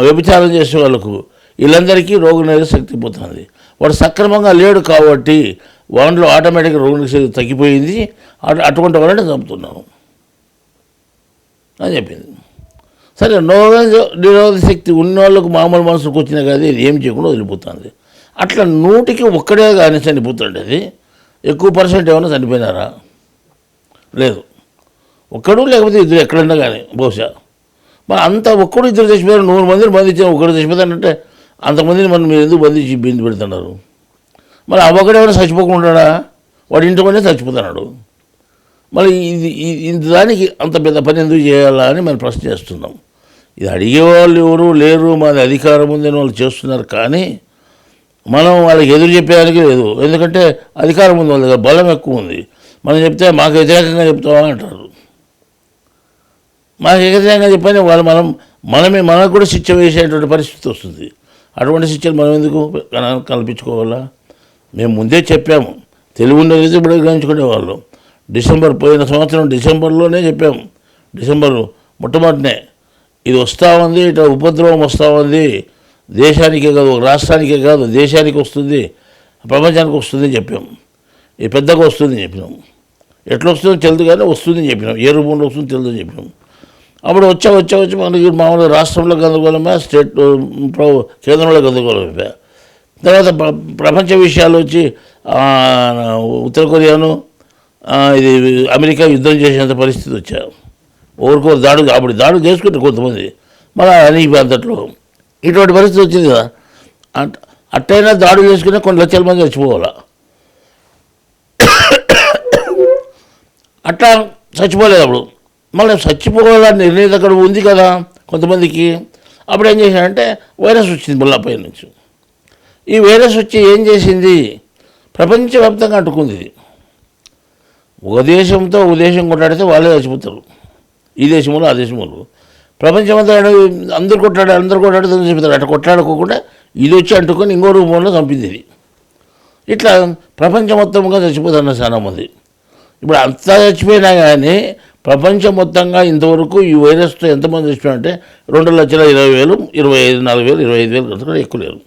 వ్యభిచారం చేసే వాళ్ళకు, వీళ్ళందరికీ రోగనిరోధక శక్తి పోతుంది. వాడు సక్రమంగా లేడు కాబట్టి వాడిలో ఆటోమేటిక్గా రోగనిరోధక శక్తి తగ్గిపోయింది. అటువంటి వాళ్ళని చంపుతున్నాము అని చెప్పింది. సరే, నిరోధక శక్తి ఉన్న వాళ్ళకు మామూలు మనసుకు వచ్చినా కానీ ఇది ఏం చేయకుండా వదిలిపోతుంది. అట్లా 100కి 1 కానీ చనిపోతుంది. అది ఎక్కువ పర్సెంట్ ఏమైనా చనిపోయినారా? లేదు. 1 లేకపోతే 2 ఎక్కడన్నా కానీ బహుశా. మరి అంత 1 2 చచ్చిపోయారు. 100 మందిని బంధించారు, 1 చచ్చిపోతానంటే అంతమందిని మనం మీరు ఎందుకు బంధించి ఇబ్బంది పెడుతున్నారు? మరి ఆ ఒకడు ఎవరైనా చచ్చిపోకుండా వాడి ఇంటిలోనే చచ్చిపోతున్నాడు. మరి ఇది దానికి అంత పెద్ద పని ఎందుకు చేయాలా అని మనం ప్రశ్న చేస్తున్నాం. ఇది అడిగేవాళ్ళు ఎవరు లేరు, మాది అధికారం ఉందని వాళ్ళు చేస్తున్నారు. కానీ మనం వాళ్ళకి ఎదురు చెప్పేదానికి లేదు. ఎందుకంటే అధికారం ఉంది, వాళ్ళ దగ్గర బలం ఎక్కువ ఉంది. మనం చెప్తే మాకు వ్యతిరేకంగా చెప్తామా అంటారు. మాకు వ్యతిరేకంగా చెప్పని వాళ్ళు మనకు కూడా శిక్ష వేసేటువంటి పరిస్థితి వస్తుంది. అటువంటి శిక్షలు మనం ఎందుకు కల్పించుకోవాలా? మేము ముందే చెప్పాము, తెలివి ఉండేది ఇప్పుడు గ్రహించుకునేవాళ్ళు. పోయిన సంవత్సరం డిసెంబర్లోనే చెప్పాము. డిసెంబర్ మొట్టమొదటినే ఇది వస్తూ ఉంది, ఇట్లా ఉపద్రవం వస్తూ ఉంది, దేశానికే కాదు, ఒక రాష్ట్రానికే కాదు, దేశానికి వస్తుంది, ప్రపంచానికి వస్తుంది అని చెప్పాము. ఇది పెద్దగా వస్తుంది అని చెప్పినాము. ఎట్లా వస్తుందో తెలియదు కానీ వస్తుందని చెప్పినాం. ఏ రూపంలో వస్తుందో తెలియదు అని చెప్పినాం. అప్పుడు వచ్చి మనకి మామూలుగా రాష్ట్రంలో గందరగోళమే, కేంద్రంలో గందరగోళమే. తర్వాత ప్రపంచ విషయాలు వచ్చి ఉత్తర కొరియాను ఇది అమెరికా యుద్ధం చేసేంత పరిస్థితి వచ్చారు. ఒకరికొకరు దాడులు చేసుకుంటారు కొంతమంది, మళ్ళీ అని అంతట్లో ఇటువంటి పరిస్థితి వచ్చింది కదా. అట్టయినా దాడులు చేసుకునే కొన్ని లక్షల మంది చచ్చిపోవాలా. అట్లా చచ్చిపోలేదు. అప్పుడు మళ్ళీ చచ్చిపోవాలని నిర్ణయం అక్కడ ఉంది కదా కొంతమందికి. అప్పుడు ఏం చేశాడంటే వైరస్ వచ్చింది ముళ్ళపై నుంచి. ఈ వైరస్ వచ్చి ఏం చేసింది, ప్రపంచవ్యాప్తంగా అంటుకుంది. ఇది ఒక దేశంతో ఒక దేశం కొట్లాడితే వాళ్ళే చచ్చిపోతారు, ఈ దేశంలో ఆ దేశంలో. ప్రపంచమంతా అందరు కొట్లాడితే చచ్చిపోతారు. అట్లా కొట్లాడుకోకుండా ఇది వచ్చి అంటుకొని ఇంకో రూపంలో చంపింది ఇది. ఇట్లా ప్రపంచం మొత్తంగా చచ్చిపోతున్నారు చాలామంది. ఇప్పుడు అంతా చచ్చిపోయినా కానీ ప్రపంచం మొత్తంగా ఇంతవరకు ఈ వైరస్తో ఎంతమంది చచ్చిపోయారంటే 2,20,000, 25,000, 25,000 కూడా ఎక్కువ లేరు.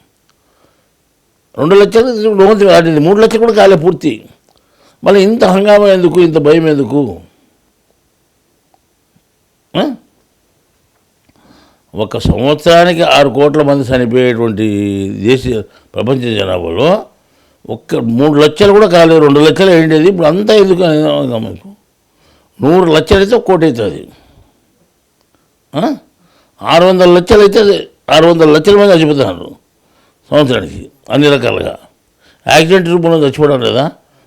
2 లక్షలు ఆడింది, 3 లక్షలు కూడా కాలే పూర్తి. మళ్ళీ ఇంత హంగామా ఎందుకు, ఇంత భయం ఎందుకు? ఒక సంవత్సరానికి 6 కోట్ల మంది చనిపోయేటువంటి ప్రపంచ జనాభాలో 3 లక్షలు కూడా కాలేదు, 2 లక్షలు ఏంటది. ఇప్పుడు అంతా ఎందుకు మనకు 100 లక్షలు అయితే 1 కోటి అవుతుంది. 600 లక్షలు అయితే 600 లక్షల మంది చచ్చిపోతున్నారు సంవత్సరానికి అన్ని రకాలుగా. యాక్సిడెంట్ రూపంలో చచ్చిపోవడం లేదా,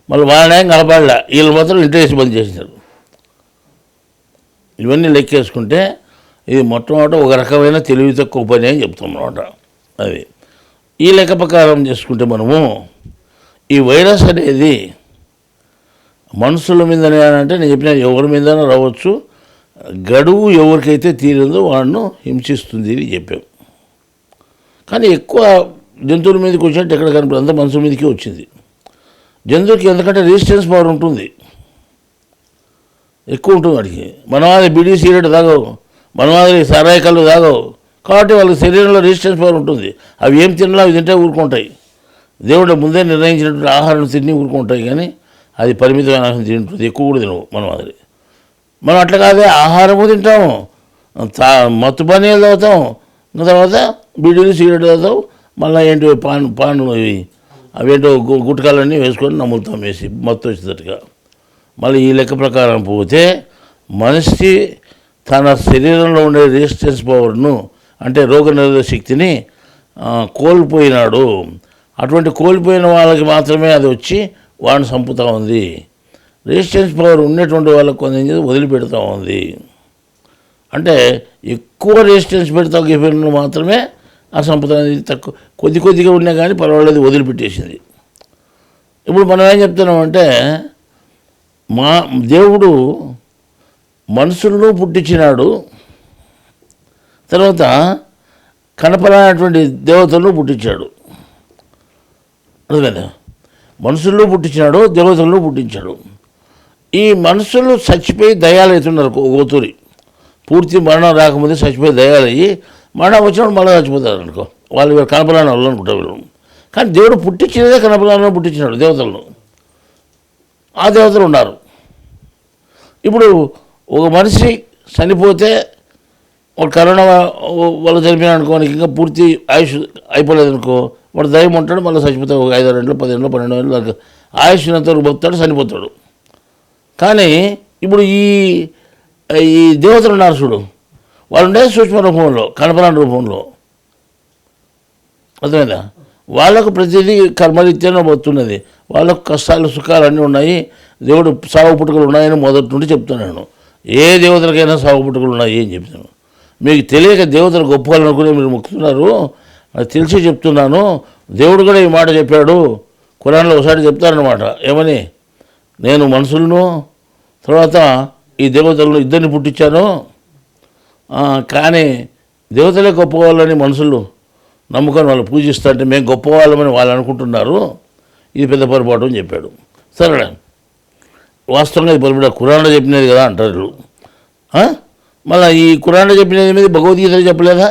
మళ్ళీ వాళ్ళని కలపాడలే, వీళ్ళు మాత్రం ఇంట్రెస్ట్ బంద్ చేసినారు. ఇవన్నీ లెక్కేసుకుంటే ఇది మొట్టమొదట ఒక రకమైన తెలివి తక్కువ పని అని చెప్తాం అన్నమాట. అది ఈ లెక్క ప్రకారం చేసుకుంటే మనము ఈ వైరస్ అనేది మనుషుల మీదనే అంటే నేను చెప్పిన ఎవరి మీదైనా రావచ్చు, గడువు ఎవరికైతే తీరిందో వాళ్ళను హింసిస్తుంది అని చెప్పాం. కానీ ఎక్కువ జంతువుల మీదకి వచ్చినట్టు ఎక్కడ కనిపి అంతా మనుషుల మీదకి వచ్చింది. జంతువుకి ఎందుకంటే రెసిస్టెన్స్ పవర్ ఉంటుంది, ఎక్కువ ఉంటుంది వాడికి. మనవాది బీడీ సిగరెట్ తాగవు, మనవాది సారాయి కళ్ళు తాగవు, కాబట్టి వాళ్ళకి శరీరంలో రెసిస్టెన్స్ పవర్ ఉంటుంది. అవి ఏం తినాలో అవి తింటే ఊరుకుంటాయి. దేవుడు ముందే నిర్ణయించినటువంటి ఆహారం తిని ఊరుకుంటాయి. కానీ అది పరిమితమైన ఆహారం తింటుంది, ఎక్కువ కూడా తినవు మనవాది. మనం అట్లా కాదే, ఆహారము తింటాము, మత్తు పానీయాలు తాగుతాం, ఇంకా తర్వాత బీడీలు సిగరెట్ తాగుతాం, మళ్ళీ ఏంటో పాను అవేంటో గుట్కాలన్నీ వేసుకొని నమ్ముతాం వేసి మత్తు వచ్చేటట్టుగా. మళ్ళీ ఈ లెక్క ప్రకారం పోతే మనిషి తన శరీరంలో ఉండే రెసిస్టెన్స్ పవర్ను అంటే రోగనిరోధక శక్తిని కోల్పోయినాడు. అటువంటి కోల్పోయిన వాళ్ళకి మాత్రమే అది వచ్చి వాడిని చంపుతూ ఉంది. రెసిస్టెన్స్ పవర్ ఉన్నటువంటి వాళ్ళకి కొంచెం వదిలిపెడతా ఉంది. అంటే ఎక్కువ రెసిస్టెన్స్ పెడతా మాత్రమే ఆ చంపుతుంది. తక్కువ కొద్దిగా ఉన్నా కానీ పర్వాలేదు, వదిలిపెట్టేసింది. ఇప్పుడు మనం ఏం చెప్తున్నామంటే దేవుడు మనుషులను పుట్టించినాడు, తర్వాత కనపరానటువంటి దేవతలను పుట్టించాడు. అర్థమైందా? మనుషులను పుట్టించినాడు, దేవతలను పుట్టించాడు. ఈ మనుషులు చచ్చిపోయి దయాలు అవుతున్నారు. ఒకతూరి పూర్తి మరణం రాకముందే చచ్చిపోయి దయాలయ్యి మరణం వచ్చినప్పుడు మళ్ళీ చచ్చిపోతారు అనుకో, వాళ్ళు కనపరాని వాళ్ళు అనుకుంటారు వీళ్ళు. కానీ దేవుడు పుట్టించినదే కనపరాలను పుట్టించినాడు దేవతలను. ఆ దేవతలు ఉన్నారు. ఇప్పుడు ఒక మనిషి చనిపోతే ఒక కరోనా వాళ్ళు చనిపోయినా అనుకోనికి ఇంకా పూర్తి ఆయుష్ అయిపోలేదు అనుకో, వాడు దయ్యం ఉంటాడు, మళ్ళీ చచ్చిపోతాడు. ఒక 5 ఏళ్ళు 10 ఏళ్ళు 12 ఏళ్ళు దాకా ఆయుష్ ఉన్నంతవరకు బతుకుతాడు, చనిపోతాడు. కానీ ఇప్పుడు ఈ దేవతలు ఉన్నారు చూడు, వాళ్ళు ఉండేది సూక్ష్మ రూపంలో, కనపరాని రూపంలో. అర్థమైందా? వాళ్ళకు ప్రతిదీ కర్మరీత్యానే పోతున్నది. వాళ్ళకు కష్టాలు సుఖాలు అన్నీ ఉన్నాయి. దేవుడు సాగు పుట్టుకలు ఉన్నాయని మొదటి నుండి చెప్తున్నాను. ఏ దేవతలకైనా సాగు పుట్టుకలు ఉన్నాయి అని చెప్తాను. మీకు తెలియక దేవతలు గొప్పవాళ్ళనుకునే మీరు మొక్కుతున్నారు, అది తెలిసి చెప్తున్నాను. దేవుడు కూడా ఈ మాట చెప్పాడు, ఖురాన్లో ఒకసారి చెప్తారనమాట. ఏమని? నేను మనుషులను తర్వాత ఈ దేవతలను ఇద్దరిని పుట్టించాను, కానీ దేవతలే గొప్పవాళ్ళని మనుషులు నమ్ముకొని వాళ్ళు పూజిస్తా అంటే మేము గొప్పవాళ్ళమని వాళ్ళు అనుకుంటున్నారు, ఇది పెద్ద పొరపాటు అని చెప్పాడు. సరే, వాస్తవంగా ఇది పొరపాటు, ఖురాన్లో చెప్పినది కదా అంటారు. మళ్ళీ ఈ ఖురాన్లో చెప్పినది మీద భగవద్గీతలో చెప్పలేదా?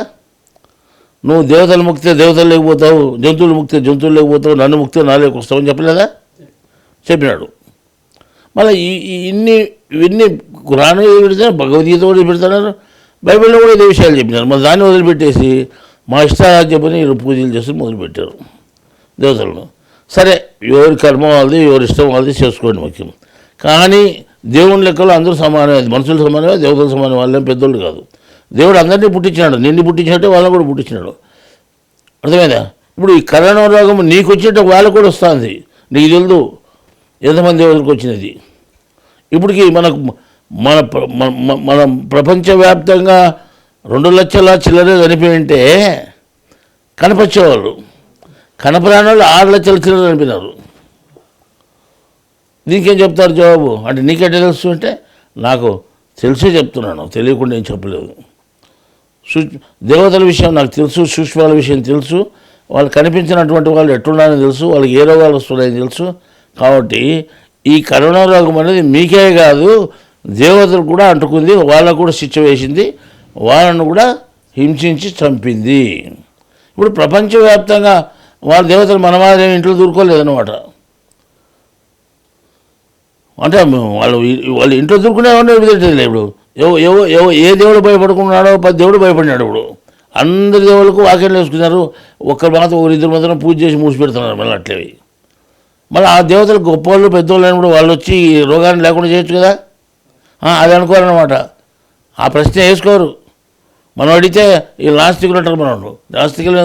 నువ్వు దేవతలు ముక్తే దేవతలు లేకపోతావు, జంతువులు ముక్తే జంతువులు లేకపోతావు, నన్ను ముక్తే నాలోకి వస్తావు అని చెప్పలేదా? చెప్పినాడు. మళ్ళీ ఇవన్నీ ఖురాన్ పెడతారు, భగవద్గీత కూడా పెడతారు, బైబిల్లో కూడా ఇదే విషయాలు చెప్పినారు. మళ్ళీ దాన్ని వదిలిపెట్టేసి మా ఇష్టారాజ్యపని వీళ్ళు పూజలు చేసి మొదలుపెట్టారు దేవతలను. సరే, ఎవరి కర్మ వాళ్ళది, ఎవరి ఇష్టం వాళ్ళది చేసుకోండి ముఖ్యం. కానీ దేవుని లెక్కలో అందరూ సమానమే, మనుషులు సమానమే, దేవతలు సమానమే, వాళ్ళేం పెద్దోళ్ళు కాదు. దేవుడు అందరినీ పుట్టించినాడు, నిన్ను పుట్టించినట్టే వాళ్ళని కూడా పుట్టించినాడు. అర్థమైందా? ఇప్పుడు ఈ కరోనా రోగం నీకు వచ్చేట వాళ్ళకు కూడా వస్తుంది, నీకు తెలియదు ఎంతమంది ఎవరికి వచ్చినది. ఇప్పటికి మనకు మన మన ప్రపంచవ్యాప్తంగా 2 లక్షల చిల్లరే చనిపోయి ఉంటే కనపచ్చేవాళ్ళు, కనపరాని వాళ్ళు 6 లక్షల చిల్లర చనిపోయినారు. దీనికేం చెప్తారు జవాబు? అంటే నీకంటే తెలుసు అంటే నాకు తెలిసే చెప్తున్నాను, తెలియకుండా ఏం చెప్పలేదు. దేవతల విషయం నాకు తెలుసు, సూక్ష్మాల విషయం తెలుసు, వాళ్ళు కనిపించినటువంటి వాళ్ళు ఎట్లున్నారని తెలుసు, వాళ్ళకి ఏ రోగాలు వస్తున్నాయని తెలుసు. కాబట్టి ఈ కరోనా రోగం అనేది మీకే కాదు దేవతలు కూడా అంటుకుంది, వాళ్ళకు కూడా శిక్ష వేసింది, వాళ్ళను కూడా హింసించి చంపింది. ఇప్పుడు ప్రపంచవ్యాప్తంగా వాళ్ళ దేవతలు మన మాదిరి ఇంట్లో దూరుకోలేదన్నమాట. అంటే వాళ్ళు ఇంట్లో దూరుకునేవాడిని వదిలేటలే. ఇప్పుడు ఏ దేవుడు భయపడుకున్నాడో 10 దేవుడు భయపడినాడు. ఇప్పుడు అందరి దేవుళ్ళకు వాక్యాలు వేసుకున్నారు, ఒక్కరు మాత్రం 1-2 మాత్రం పూజ చేసి మూసి పెడుతున్నారు. మళ్ళీ అట్లేవి మళ్ళీ ఆ దేవతలు గొప్పవాళ్ళు పెద్దవాళ్ళు అయినప్పుడు వాళ్ళు వచ్చి రోగాన్ని లేకుండా చేయొచ్చు కదా, అది అనుకోరన్నమాట. ఆ ప్రశ్న వేసుకోరు. మనం అడిగితే ఈ నాస్తికులు అంటారు, మనం నాస్తికులు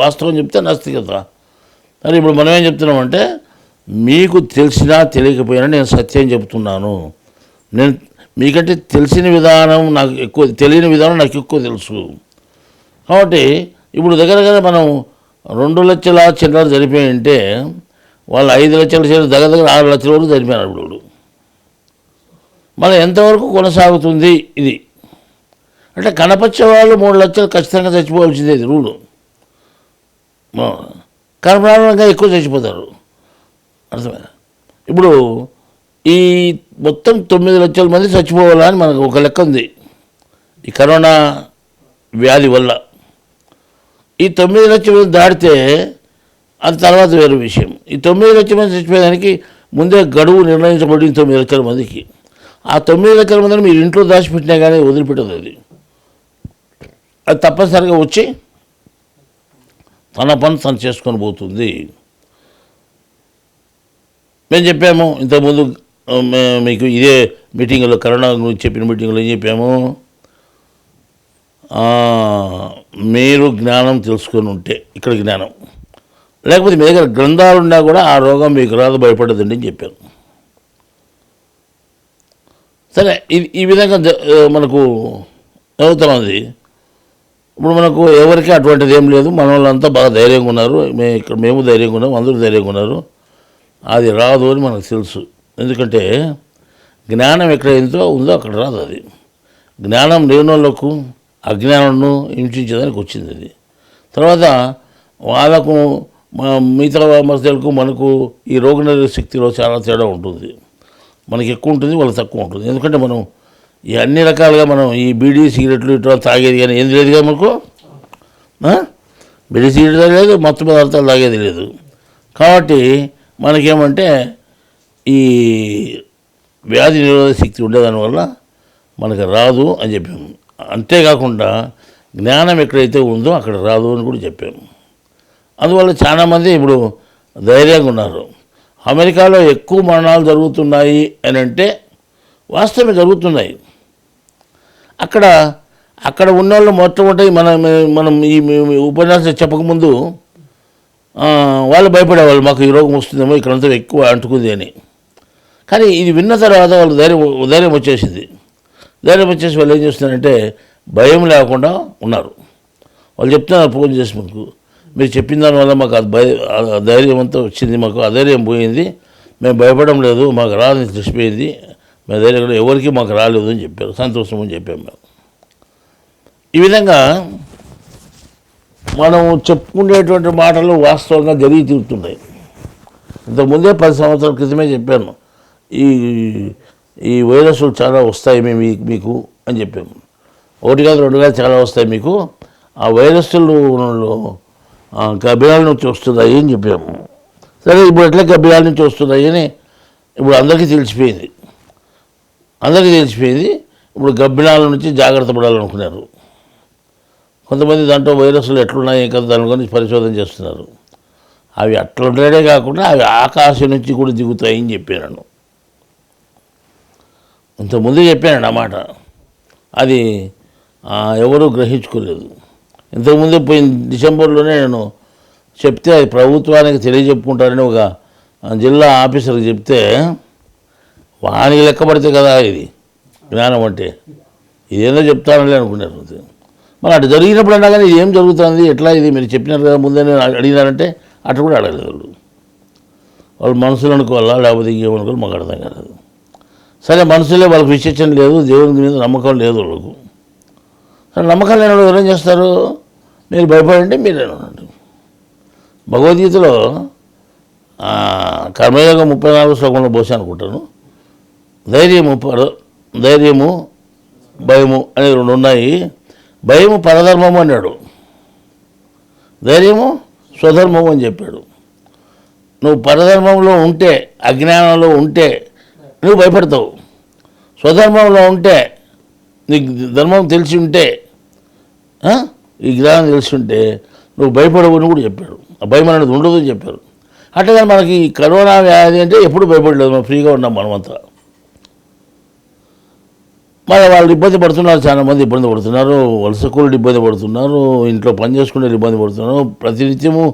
వాస్తవం చెప్తే నాస్తికత. మరి ఇప్పుడు మనం ఏం చెప్తున్నామంటే మీకు తెలిసినా తెలియకపోయినా నేను సత్యం చెప్తున్నాను. నేను మీకంటే తెలిసిన విధానం నాకు ఎక్కువ, తెలియని విధానం నాకు ఎక్కువ తెలుసు. కాబట్టి ఇప్పుడు దగ్గర మనం 2 లక్షల చిల్లర చనిపోయి ఉంటే వాళ్ళు 5 లక్షల చిల్లర దగ్గర 6 లక్షల వరకు చనిపోయినారు. ఇప్పుడు మళ్ళీ ఎంతవరకు కొనసాగుతుంది ఇది అంటే కనపచ్చే వాళ్ళు 3 లక్షలు ఖచ్చితంగా చచ్చిపోవాల్సిందే, ఇది రూలు. కనపడంగా ఎక్కువ చచ్చిపోతారు, అర్థమైనా? ఇప్పుడు ఈ మొత్తం 9 లక్షల మంది చచ్చిపోవాలని మనకు ఒక లెక్క ఉంది ఈ కరోనా వ్యాధి వల్ల. ఈ 9 లక్షల మంది దాటితే అది తర్వాత వేరే విషయం. ఈ 9 లక్షల మంది చచ్చిపోయేదానికి ముందే గడువు నిర్ణయించబడింది 9 లక్షల మందికి. ఆ 9 లక్షల మందిని మీరు ఇంట్లో దాచిపెట్టినా కానీ వదిలిపెట్టదు. అది తప్పనిసరిగా వచ్చి తన పని తను చేసుకొని పోతుంది. మేము చెప్పాము ఇంతకుముందు మీకు ఇదే మీటింగ్లో, కరోనా గురించి చెప్పిన మీటింగ్లో ఏం చెప్పాము, మీరు జ్ఞానం తెలుసుకొని ఉంటే ఇక్కడ జ్ఞానం, లేకపోతే మీ దగ్గర గ్రంథాలు ఉన్నా కూడా ఆ రోగం మీకు రాదు, భయపడదండి అని చెప్పాను. సరే, ఈ విధంగా మనకు అవుతున్నది. ఇప్పుడు మనకు ఎవరికి అటువంటిది ఏం లేదు, మన వాళ్ళంతా బాగా ధైర్యంగా ఉన్నారు, మేము ధైర్యంగా ఉన్నాం, అందరూ ధైర్యంగా ఉన్నారు. అది రాదు అని మనకు తెలుసు. ఎందుకంటే జ్ఞానం ఎక్కడ ఉందో అక్కడ రాదు. అది జ్ఞానం లేని వాళ్ళకు అజ్ఞానంను హింసించేదానికి వచ్చింది. అది తర్వాత వాళ్ళకు మిగతా మనుషులకు మనకు ఈ రోగనిరోధక శక్తిలో చాలా తేడా ఉంటుంది. మనకి ఎక్కువ ఉంటుంది, వాళ్ళకి తక్కువ ఉంటుంది. ఎందుకంటే మనం ఈ అన్ని రకాలుగా మనం ఈ బీడీ సిగరెట్లు ఇట్లా తాగేది కానీ ఏం లేదు కదా మనకు. బీడీ సిగరెట్ తాగలేదు, మత్తు పదార్థాలు తాగేది లేదు. కాబట్టి మనకేమంటే ఈ వ్యాధి నిరోధక శక్తి ఉండేదానివల్ల మనకు రాదు అని చెప్పాము. అంతేకాకుండా జ్ఞానం ఎక్కడైతే ఉందో అక్కడ రాదు అని కూడా చెప్పాము. అందువల్ల చాలామంది ఇప్పుడు ధైర్యంగా ఉన్నారు. అమెరికాలో ఎక్కువ మరణాలు జరుగుతున్నాయి అని అంటే వాస్తవమే జరుగుతున్నాయి. అక్కడ ఉన్నవాళ్ళు మొట్టమొదటి మనం ఈ ఉపన్యాసం చెప్పకముందు వాళ్ళు భయపడేవాళ్ళు, మాకు ఈ రోగం వస్తుందేమో, ఇక్కడంతా ఎక్కువ అంటుకుంది అని. కానీ ఇది విన్న తర్వాత వాళ్ళు ధైర్యం వచ్చేసింది. ధైర్యం వచ్చేసి వాళ్ళు ఏం చేస్తున్నారంటే భయం లేకుండా ఉన్నారు. వాళ్ళు చెప్తున్నారు ఫోన్ చేసి, మాకు మీరు చెప్పిన దానివల్ల మాకు ధైర్యం అంతా వచ్చింది, మాకు అధైర్యం పోయింది, మేము భయపడడం లేదు, మాకు రాదని తెలిసిపోయింది, మేము ధైర్యం కూడా ఎవరికి మాకు రాలేదు అని చెప్పారు. సంతోషం అని చెప్పాము మేము. ఈ విధంగా మనం చెప్పుకునేటువంటి మాటలు వాస్తవంగా జరిగి తీరుతున్నాయి. ఇంతకుముందే 10 సంవత్సరాల క్రితమే చెప్పాను, ఈ వైరస్లు చాలా వస్తాయి మీకు అని చెప్పాము. 1 కాదు 2 కాదు చాలా వస్తాయి మీకు. ఆ వైరస్లు గబ్బిలాల నుంచి వస్తున్నాయి అని చెప్పాము. సరే, ఇప్పుడు ఎట్లా గబ్బిలాల నుంచి వస్తున్నాయి అని ఇప్పుడు అందరికీ తెలిసిపోయింది. ఇప్పుడు గబ్బిలాల నుంచి జాగ్రత్త పడాలనుకున్నారు. కొంతమంది దాంట్లో వైరస్లు ఎట్లున్నాయి కదా దాని గురించి పరిశోధన చేస్తున్నారు. అవి అట్లుండేదే కాకుండా అవి ఆకాశం నుంచి కూడా దిగుతాయని చెప్పాను. ఇంతకుముందే చెప్పాను అన్నమాట. అది ఎవరూ గ్రహించుకోలేదు. ఇంతకుముందే పోయిన డిసెంబర్లోనే నేను చెప్తే అది ప్రభుత్వానికి తెలియజెప్పుకుంటారని ఒక జిల్లా ఆఫీసర్కి చెప్తే వానికి లెక్కపడితే కదా ఇది జ్ఞానం అంటే, ఇదేందో చెప్తానని అనుకున్నారు. మరి అటు జరిగినప్పుడు అన్నా కానీ ఏం జరుగుతుంది, ఎట్లా ఇది మీరు చెప్పినారు కదా ముందే అడిగినారంటే అటు కూడా అడగలేదు. వాళ్ళు మనుషులు అనుకోవాలా లేకపోతే ఇంకేమనుకోవాలి మాకు అర్థం కాలేదు. సరే మనుషులే వాళ్ళకి విశేషం లేదు, దేవుని మీద నమ్మకం లేదు వాళ్ళకు. సరే నమ్మకం లేని వాళ్ళు ఎవరేం చేస్తారు, మీరు భయపడండి మీరేనండి. భగవద్గీతలో కర్మయోగం 34 శ్లోకంలో పోసి అనుకుంటాను, ధైర్యము భయము అనేది 2 ఉన్నాయి. భయము పరధర్మము అన్నాడు, ధైర్యము స్వధర్మము అని చెప్పాడు. నువ్వు పరధర్మంలో ఉంటే, అజ్ఞానంలో ఉంటే నువ్వు భయపడతావు, స్వధర్మంలో ఉంటే నీకు ధర్మం తెలిసి ఉంటే, ఈ జ్ఞానం తెలిసి ఉంటే నువ్వు భయపడవు అని కూడా చెప్పాడు. ఆ భయం అనేది ఉండదు అని చెప్పారు. అట్లా మనకి కరోనా వ్యాధి అంటే ఎప్పుడు భయపడలేదు, మనం ఫ్రీగా ఉన్నాం మనమంతా. మరి వాళ్ళు ఇబ్బంది పడుతున్నారు, చాలామంది ఇబ్బంది పడుతున్నారు, వలస కూలీలు ఇబ్బంది పడుతున్నారు, ఇంట్లో పని చేసుకునే ఇబ్బంది పడుతున్నారు, ప్రతినిత్యము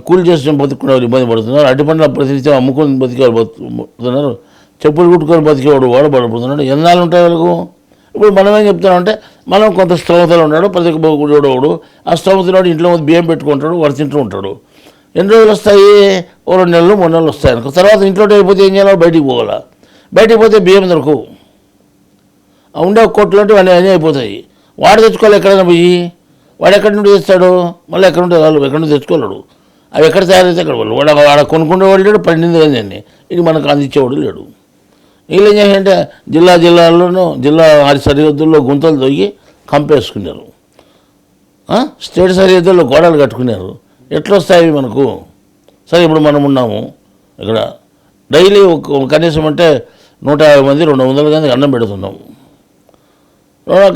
కూలి చేసుకుని బతుకునే వాళ్ళు ఇబ్బంది పడుతున్నారు, అటు పండ్ల ప్రతినిత్యం అమ్ముకొని బతికేవాళ్ళు బతుకుతున్నారు, చెప్పులు కుట్టుకొని బతికేవాడు వాడు పడిపోతున్నాడు. ఎన్నాళ్ళు ఉంటాయి వాళ్ళకు? ఇప్పుడు మనం ఏం చెప్తున్నామంటే మనం కొంత స్తోమతలో ఉన్నాడు, ప్రతి ఒక్కడు ఆ స్తోమతలో ఇంట్లో బియ్యం పెట్టుకుంటాడు, వాడు తింటూ ఉంటాడు. ఎన్ని రోజులు వస్తాయి? 2 నెలలు 3 నెలలు వస్తాయి అనుకో. తర్వాత ఇంట్లో అయిపోతే ఏం చేయాలి? బయటికి పోవాలా. బయటికి పోతే బియ్యం దొరకవు, ఉండే కొట్లు అంటే అన్నీ అయిపోతాయి. వాడు తెచ్చుకోవాలి ఎక్కడైనా పోయి, వాడు ఎక్కడి నుండి తెస్తాడు? మళ్ళీ ఎక్కడ నుండి వాళ్ళు ఎక్కడి నుండి తెచ్చుకోలేడు. అవి ఎక్కడ తయారైతే అక్కడ వాళ్ళు వాడు కొనుక్కునేవాడు లేడు, పండింది కానీ ఇది మనకు అందించేవాడు లేడు. వీళ్ళు ఏం చేయాలంటే జిల్లా సరిహద్దుల్లో గుంతలు తొయ్యి కంపేసుకున్నారు, స్టేట్ సరిహద్దుల్లో గోడలు కట్టుకున్నారు. ఎట్లా వస్తాయి మనకు? సరే ఇప్పుడు మనం ఉన్నాము ఇక్కడ, డైలీ కనీసం అంటే 150 మంది 200 మంది అన్నం పెడుతున్నాము.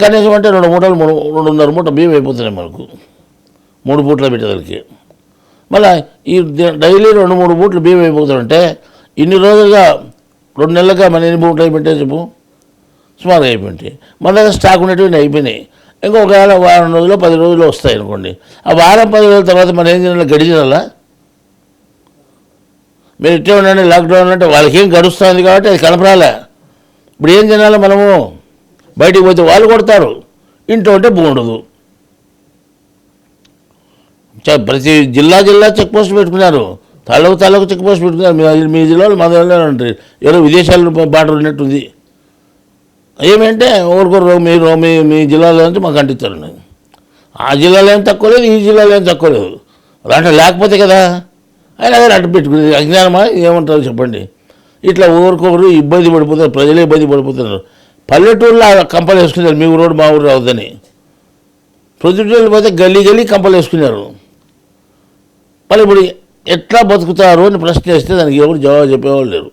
కనీసం అంటే 2 మూటలు 2.5 మూట బియ్యం అయిపోతున్నాయి మనకు 3 పూటలు పెట్టేదానికి. మళ్ళీ ఈ డైలీ 2-3 పూటలు బియ్యం అయిపోతుందంటే ఇన్ని రోజులుగా 2 నెలలుగా మన ఎన్ని పూటలు అయిపోయింటే చెప్పు, సుమారుగా అయిపోయింటాయి. మన దగ్గర స్టాక్ ఉండేటివి అయిపోయినాయి. ఇంకొకవేళ వారం రోజులు 10 రోజులు వస్తాయి అనుకోండి. ఆ వారం 10 రోజుల తర్వాత మనం ఏం తినాలి? గడిచినాలా? మీరు ఇట్టే ఉండండి లాక్డౌన్ అంటే వాళ్ళకేం గడుస్తుంది కాబట్టి అది కనపరాలే. ఇప్పుడు ఏం తినాలి మనము? బయటికి పోతే వాళ్ళు కొడతారు, ఇంట్లో ఉంటే బాగుండదు. ప్రతి జిల్లా చెక్ పోస్ట్ పెట్టుకున్నారు, తాలూకు చెక్ పోస్ట్ పెట్టుకున్నారు. మీ జిల్లాలో మా జిల్లాలో ఉంటారు, ఎవరో విదేశాల బార్డర్ ఉన్నట్టుంది. ఏమంటే ఎవరికొరు మీరు మీ జిల్లాలో నుంచి మాకు అంటిస్తారు. ఆ జిల్లాలో ఏం తక్కువ లేదు, ఈ జిల్లాలో ఏం తక్కువ లేదు. దాంట్లో లేకపోతే కదా ఆయన అదే అడ్డు పెట్టుకునేది. అజ్ఞానమా ఏమంటారు చెప్పండి? ఇట్లా ఒకరికొకరు ఇబ్బంది పడిపోతారు, ప్రజలే ఇబ్బంది పడిపోతున్నారు. పల్లెటూరులో కంపలు వేసుకున్నారు, మీ ఊరోడు మా ఊరు రావద్దని. ప్రొద్దుటూళ్ళు పోతే గల్లీ కంపలు వేసుకున్నారు. మళ్ళీ ఇప్పుడు ఎట్లా బతుకుతారు అని ప్రశ్న వేస్తే దానికి ఎవరు జవాబు చెప్పేవాళ్ళు లేరు.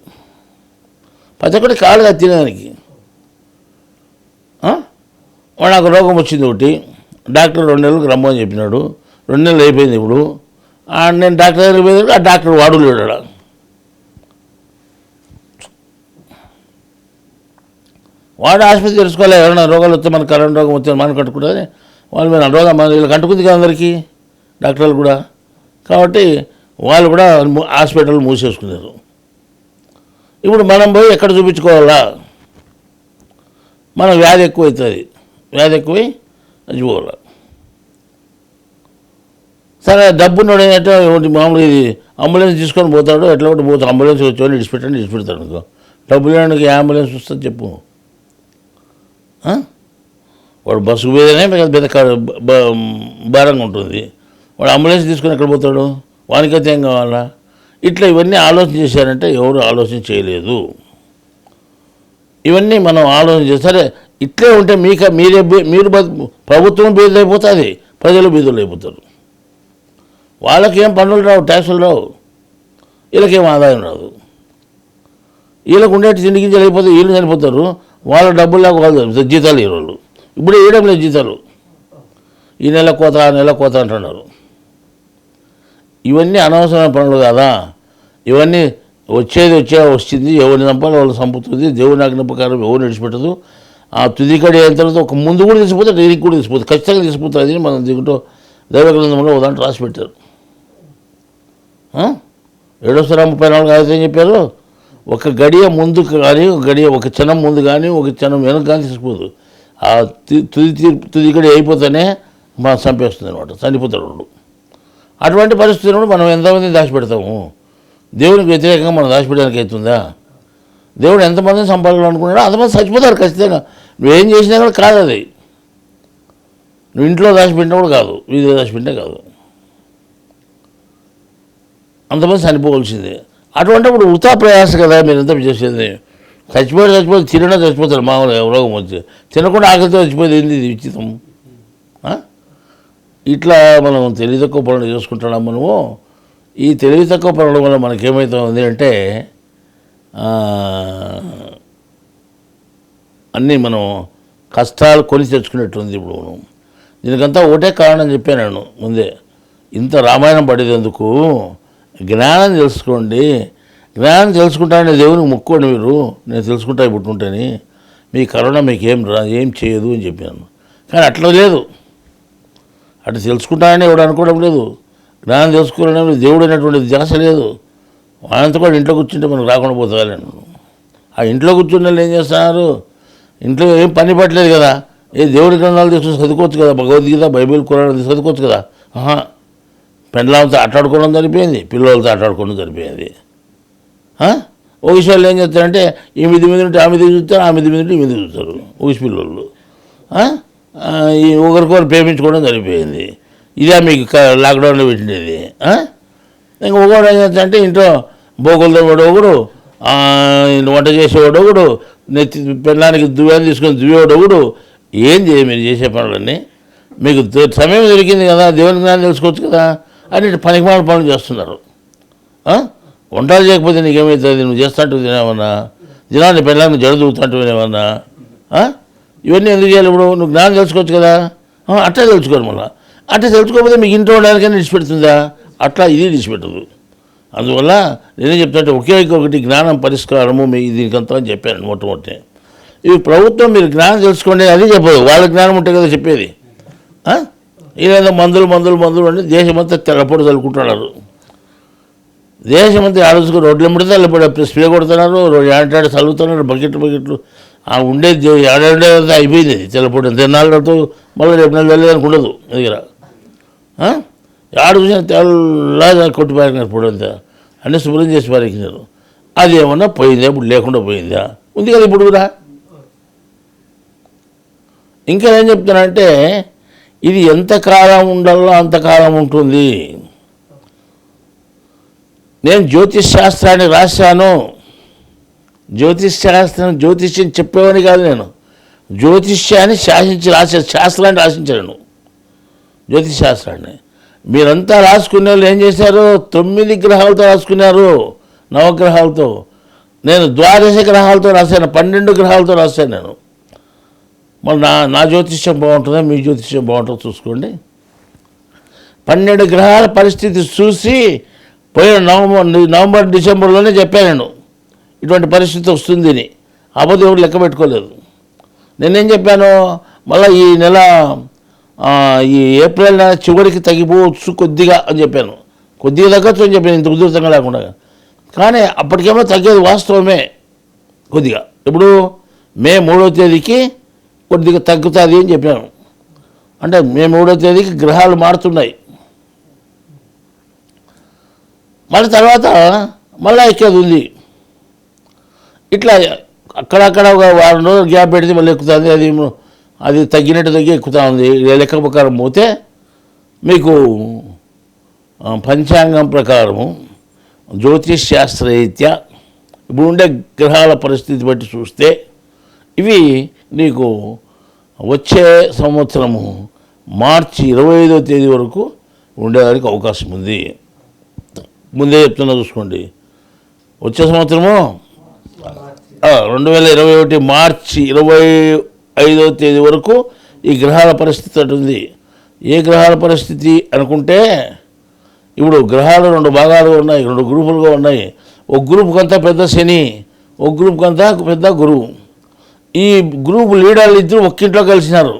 ప్రతి ఒక్కటి కాళ్ళగా తినేదానికి. నాకు రోగం వచ్చింది ఒకటి, డాక్టర్ 2 నెలలకు రమ్మని చెప్పినాడు. 2 నెలలు అయిపోయింది. ఇప్పుడు నేను డాక్టర్ దగ్గరికి పోయిన ఆ డాక్టర్ వాడు లేడా? వాడు ఆసుపత్రి తెలుసుకోవాలి. ఎవరైనా రోగాలు వస్తే మన కరోనా రోగం వస్తే మనం కట్టుకుంటుంది, వాళ్ళు మీద రోగం మన వీళ్ళకి అంటుకుంది కదా అందరికీ, డాక్టర్లు కూడా. కాబట్టి వాళ్ళు కూడా హాస్పిటల్ మూసేసుకున్నారు. ఇప్పుడు మనం పోయి ఎక్కడ చూపించుకోవాలా? మన వ్యాధి ఎక్కువ అవుతుంది, వ్యాధి ఎక్కువై చచ్చిపోవాలి. సరే డబ్బున్నోడు ఏంటంటే మామూలుగా ఇది అంబులెన్స్ తీసుకొని పోతాడు, ఎట్లా ఒకటి పోతాడు, అంబులెన్స్ వచ్చి ఇడిచిపెడతాడు అనుకో. డబ్బులు లేడానికి అంబులెన్స్ వస్తుంది చెప్పు? వాడు బస్సుకు పోయేదనే పెద్ద భారంగా ఉంటుంది. వాడు అంబులెన్స్ తీసుకొని ఎక్కడ పోతాడు? వానికైతే ఏం కావాలా? ఇట్లా ఇవన్నీ ఆలోచన చేశారంటే ఎవరు ఆలోచన చేయలేదు. ఇవన్నీ మనం ఆలోచన చేస్తే సరే ఇట్లే ఉంటే మీరు ప్రభుత్వం బీదులు అయిపోతుంది, ప్రజలు బీదులు అయిపోతారు. వాళ్ళకేం పన్నులు రావు, ట్యాక్సులు రావు, వీళ్ళకేం ఆదాయం రాదు. వీళ్ళకు ఉండేటి తిండి గింజలు అయిపోతే వీళ్ళు చనిపోతారు, వాళ్ళ డబ్బులు లేక వాళ్ళు జీతాలు ఈ రోజు. ఇప్పుడు వేయడం లేదు జీతాలు, ఈ నెల కోత ఆ నెల కోత అంటున్నారు. ఇవన్నీ అనవసరమైన పనులు కాదా? ఇవన్నీ వచ్చింది, ఎవరిని చంపాలి వాళ్ళు చంపుతుంది, దేవుని ఆజ్ఞ ప్రకారం ఎవరు నడిచిపెట్టదు. ఆ తుదికడి అయిన తర్వాత ఒక ముందు కూడా తీసిపోతే డైరీకి కూడా తీసిపోతుంది, ఖచ్చితంగా తీసిపోతుంది. అది మనం దిగుతో దైవ గ్రంథంలో ఉదాహరణ రాసి పెట్టారు. ఏడోసారి 34 గాయత్రి చెప్పారు. ఒక గడియ ముందు కానీ ఒక క్షణం ముందు కానీ ఒక క్షణం వెనక కానీ తీసుకుపోదు. ఆ తుది గడి అయిపోతేనే మనం చంపేస్తుంది అనమాట, చనిపోతాడు వాడు. అటువంటి పరిస్థితులను మనం ఎంతమందిని దాచిపెడతాము? దేవునికి వ్యతిరేకంగా మనం దాచిపెట్టడానికి అవుతుందా? దేవుడు ఎంతమందిని సంపాదించాలనుకున్నాడో అంతమంది చచ్చిపోతారు ఖచ్చితంగా. నువ్వేం చేసినా కూడా కాదు అది. నువ్వు ఇంట్లో దాచిపెట్టినా కూడా కాదు, వీధిలో దాచిపెట్టినా కాదు, అంతమంది చనిపోవలసిందే. అటువంటిప్పుడు వృథా ప్రయాస కదా మీరు ఎంత చేసేది. చచ్చిపోతే తినడం చచ్చిపోతారు మామూలుగా రోగం వచ్చి, తినకుండా ఆకలితో చచ్చిపోతే ఏంది ఇది విచిత్రం? ఇట్లా మనం తెలివి తక్కువ పనులు చేసుకుంటున్నాం. మనము ఈ తెలివి తక్కువ పనుల వల్ల మనకేమవుతుంది అంటే అన్నీ మనం కష్టాలు కొని తెచ్చుకునేట్టుంది. ఇప్పుడు మనం దీనికంతా ఒకటే కారణం చెప్పాను నేను ముందే. ఇంత రామాయణం పడేందుకు జ్ఞానం తెలుసుకోండి. జ్ఞానం తెలుసుకుంటానని దేవునికి మొక్కోండి. మీరు నేను తెలుసుకుంటా ఇప్పుడు ఉంటేని మీ కరోనా మీకు ఏం చేయదు అని చెప్పాను. కానీ అట్లా లేదు. అటు తెలుసుకుంటానని ఎవడు అనుకోవడం లేదు. జ్ఞానం తెలుసుకోవాలని దేవుడు అనేటువంటి ధ్యాస లేదు. ఆయనతో కూడా ఇంట్లో కూర్చుంటే మనకు రాకుండా పోతుంది. నేను ఆ ఇంట్లో కూర్చున్న వాళ్ళు ఏం చేస్తున్నారు? ఇంట్లో ఏం పని పట్టలేదు కదా, దేవుడి గ్రంథాలు తీసుకుని చదువుకోవచ్చు కదా, భగవద్గీత బైబిల్ ఖురాన్ చదువుకోవచ్చు కదా. పెండ్లాంతో ఆటాడుకోవడం సరిపోయింది, పిల్లలతో ఆటాడుకోవడం సరిపోయింది. ఒక విషయాలు ఏం చేస్తారంటే ఈ మిది మీద ఉంటే ఆ మీద చూస్తారు, ఆ మిది మీద ఉంటే ఈ మీద చూస్తారు ఊసి పిల్లలు. ఈ ఒకరికొకరు ప్రేమించుకోవడం సరిపోయింది. ఇదే మీకు లాక్డౌన్లో పెట్టినది. ఇంకా ఒకడు ఏం చేస్తారంటే ఇంట్లో బోకులతో ఒకడు, వంట చేసేవాడు ఒకడు, నెత్తి పెళ్ళానికి దువ్వాన్ని తీసుకొని దువ్వేవాడు ఒకడు. ఏం మీరు చేసే పనులన్నీ? మీకు సమయం దొరికింది కదా, దేవుని జ్ఞానం తెలుసుకోవచ్చు కదా అని పనికిమాల పనులు చేస్తున్నారు. వంటలు చేయకపోతే నీకేమవుతుంది? నువ్వు చేస్తాంటూ తినేవన్నా, దినాన్ని పెళ్ళాన్ని జడదూగుతాంటూ వినేవన్నా. ఇవన్నీ ఎందుకు చేయాలి? ఇప్పుడు నువ్వు జ్ఞానం తెలుసుకోవచ్చు కదా. అట్లా తెలుసుకోరు. మళ్ళీ అట్లా తెలుసుకోకపోతే మీకు ఇంట్లో ఉండడానికైనా విడిచిపెడుతుందా? అట్లా ఇది విడిచిపెట్టదు. అందువల్ల నేనేం చెప్తానంటే ఒకే ఒకటి జ్ఞానం పరిష్కారము మీ దీనికంతా అని చెప్పాను మొట్టమొదటి. ఇవి ప్రభుత్వం మీరు జ్ఞానం తెలుసుకోండి అది చెప్పదు. వాళ్ళ జ్ఞానం ఉంటే కదా చెప్పేది. ఇదేదో మందులు అంటే దేశమంతా తెల్లపొడి చల్లుకుంటున్నారు. దేశమంతా ఆలోచుకుని రోడ్ల మీద తెల్లపొడి స్ప్రే కొడుతున్నారు, ఏడాడు చల్లుతున్నారు, బకెట్లు ఉండేది ఏడాడంతా అయిపోయింది. తెల్లపొడి తెన్నాళ్ళతో మళ్ళీ రేపు నెల వెళ్ళేదానికి ఉండదు మీ దగ్గర. ఆడు చూసిన తెల్లగా కొట్టి పారినారు పొడి అంతా, అన్నీ శుభ్రం చేసి పారేకినారు. అది ఏమన్నా పోయిందా? ఇప్పుడు లేకుండా పోయిందా? ఉంది కదా ఇప్పుడు కూడా. ఇంకా ఏం చెప్తానంటే ఇది ఎంతకాలం ఉండాలో అంతకాలం ఉంటుంది. నేను జ్యోతిష్ శాస్త్రాన్ని రాశాను. జ్యోతిష్యం చెప్పేవాని కాదు నేను. జ్యోతిష్యాన్ని శాస్త్రాన్ని రాసించాను. జ్యోతిష్ శాస్త్రాన్ని మీరంతా రాసుకునే వాళ్ళు ఏం చేశారు? 9 గ్రహాలతో రాసుకున్నారు, నవగ్రహాలతో. నేను ద్వాదశ గ్రహాలతో రాశాను, 12 గ్రహాలతో రాశాను నేను. మరి నా జ్యోతిష్యం బాగుంటుందా మీ జ్యోతిష్యం బాగుంటుందో చూసుకోండి. 12 గ్రహాల పరిస్థితి చూసి పోయిన నవంబర్ డిసెంబర్లోనే చెప్పాను నేను ఇటువంటి పరిస్థితి వస్తుందని. అబద్ధం లెక్క పెట్టుకోలేదు. నేనేం చెప్పాను? మళ్ళీ ఈ నెల ఈ ఏప్రిల్ నెల చివరికి తగ్గిపోవచ్చు కొద్దిగా అని చెప్పాను. కొద్దిగా తగ్గచ్చు అని చెప్పాను, ఇంత ఉధృతంగా లేకుండా. కానీ అప్పటికేమో తగ్గేది వాస్తవమే కొద్దిగా. ఇప్పుడు మే 3వ తేదీకి కొద్దిగా తగ్గుతుంది అని చెప్పాను. అంటే మే 3వ తేదీకి గ్రహాలు మారుతున్నాయి. మళ్ళీ తర్వాత మళ్ళీ ఎక్కేది ఉంది. ఇట్లా అక్కడక్కడ ఒక వారం రోజులు గ్యాప్ పెడితే మళ్ళీ ఎక్కుతుంది. అది తగ్గినట్టు తగ్గి ఎక్కుతూ ఉంది. లెక్క ప్రకారం పోతే మీకు పంచాంగం ప్రకారము జ్యోతిష్ శాస్త్రరీత్యా ఇప్పుడు ఉండే గ్రహాల పరిస్థితి బట్టి చూస్తే ఇవి నీకు వచ్చే సంవత్సరము మార్చి 25వ తేదీ వరకు ఉండేదానికి అవకాశం ఉంది. ముందే చెప్తున్నా చూసుకోండి. వచ్చే సంవత్సరము 2021 మార్చి 25వ తేదీ వరకు ఈ గ్రహాల పరిస్థితి అటు ఉంది. ఏ గ్రహాల పరిస్థితి అనుకుంటే ఇప్పుడు గ్రహాలు 2 భాగాలుగా ఉన్నాయి, 2 గ్రూపులుగా ఉన్నాయి. ఒక గ్రూప్కి అంతా పెద్ద శని, ఒక గ్రూప్కి అంతా పెద్ద గురువు. ఈ గ్రూప్ లీడర్లు ఇద్దరు ఒక్కింట్లో కలిసినారు.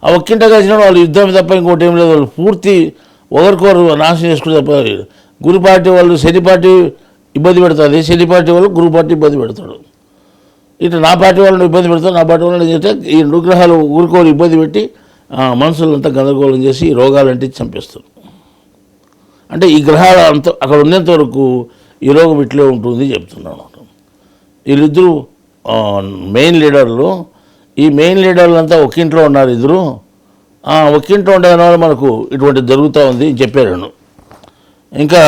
ఆ ఒక్కింట్లో కలిసిన వాళ్ళు యుద్ధం తప్ప ఇంకోటి ఏం లేదు. వాళ్ళు పూర్తి ఒకరికొకరు నాశనం చేసుకుని తప్ప గురు పార్టీ వాళ్ళు శని పార్టీ ఇబ్బంది పెడుతుంది, శని పార్టీ వాళ్ళు గురు పార్టీ ఇబ్బంది పెడతాడు. ఇట్లా నా పార్టీ వాళ్ళని ఇబ్బంది పెడతాడు, నా పార్టీ వాళ్ళని చేస్తే ఈ రెండు గ్రహాలు ఊరుకోని ఇబ్బంది పెట్టి మనుషులంతా గందరగోళం చేసి ఈ రోగాలంటే చంపేస్తారు. అంటే ఈ గ్రహాలు అంత అక్కడ ఉన్నంత వరకు ఈ రోగం ఇట్లే ఉంటుంది చెప్తున్నాను. వీళ్ళిద్దరూ మెయిన్ లీడర్లు. ఈ మెయిన్ లీడర్లు అంతా ఒక్కింట్లో ఉన్నారు ఇద్దరు. ఒక్కింట్లో ఉండే వల్ల మనకు ఇటువంటి జరుగుతూ ఉంది చెప్పాను. ఇంకా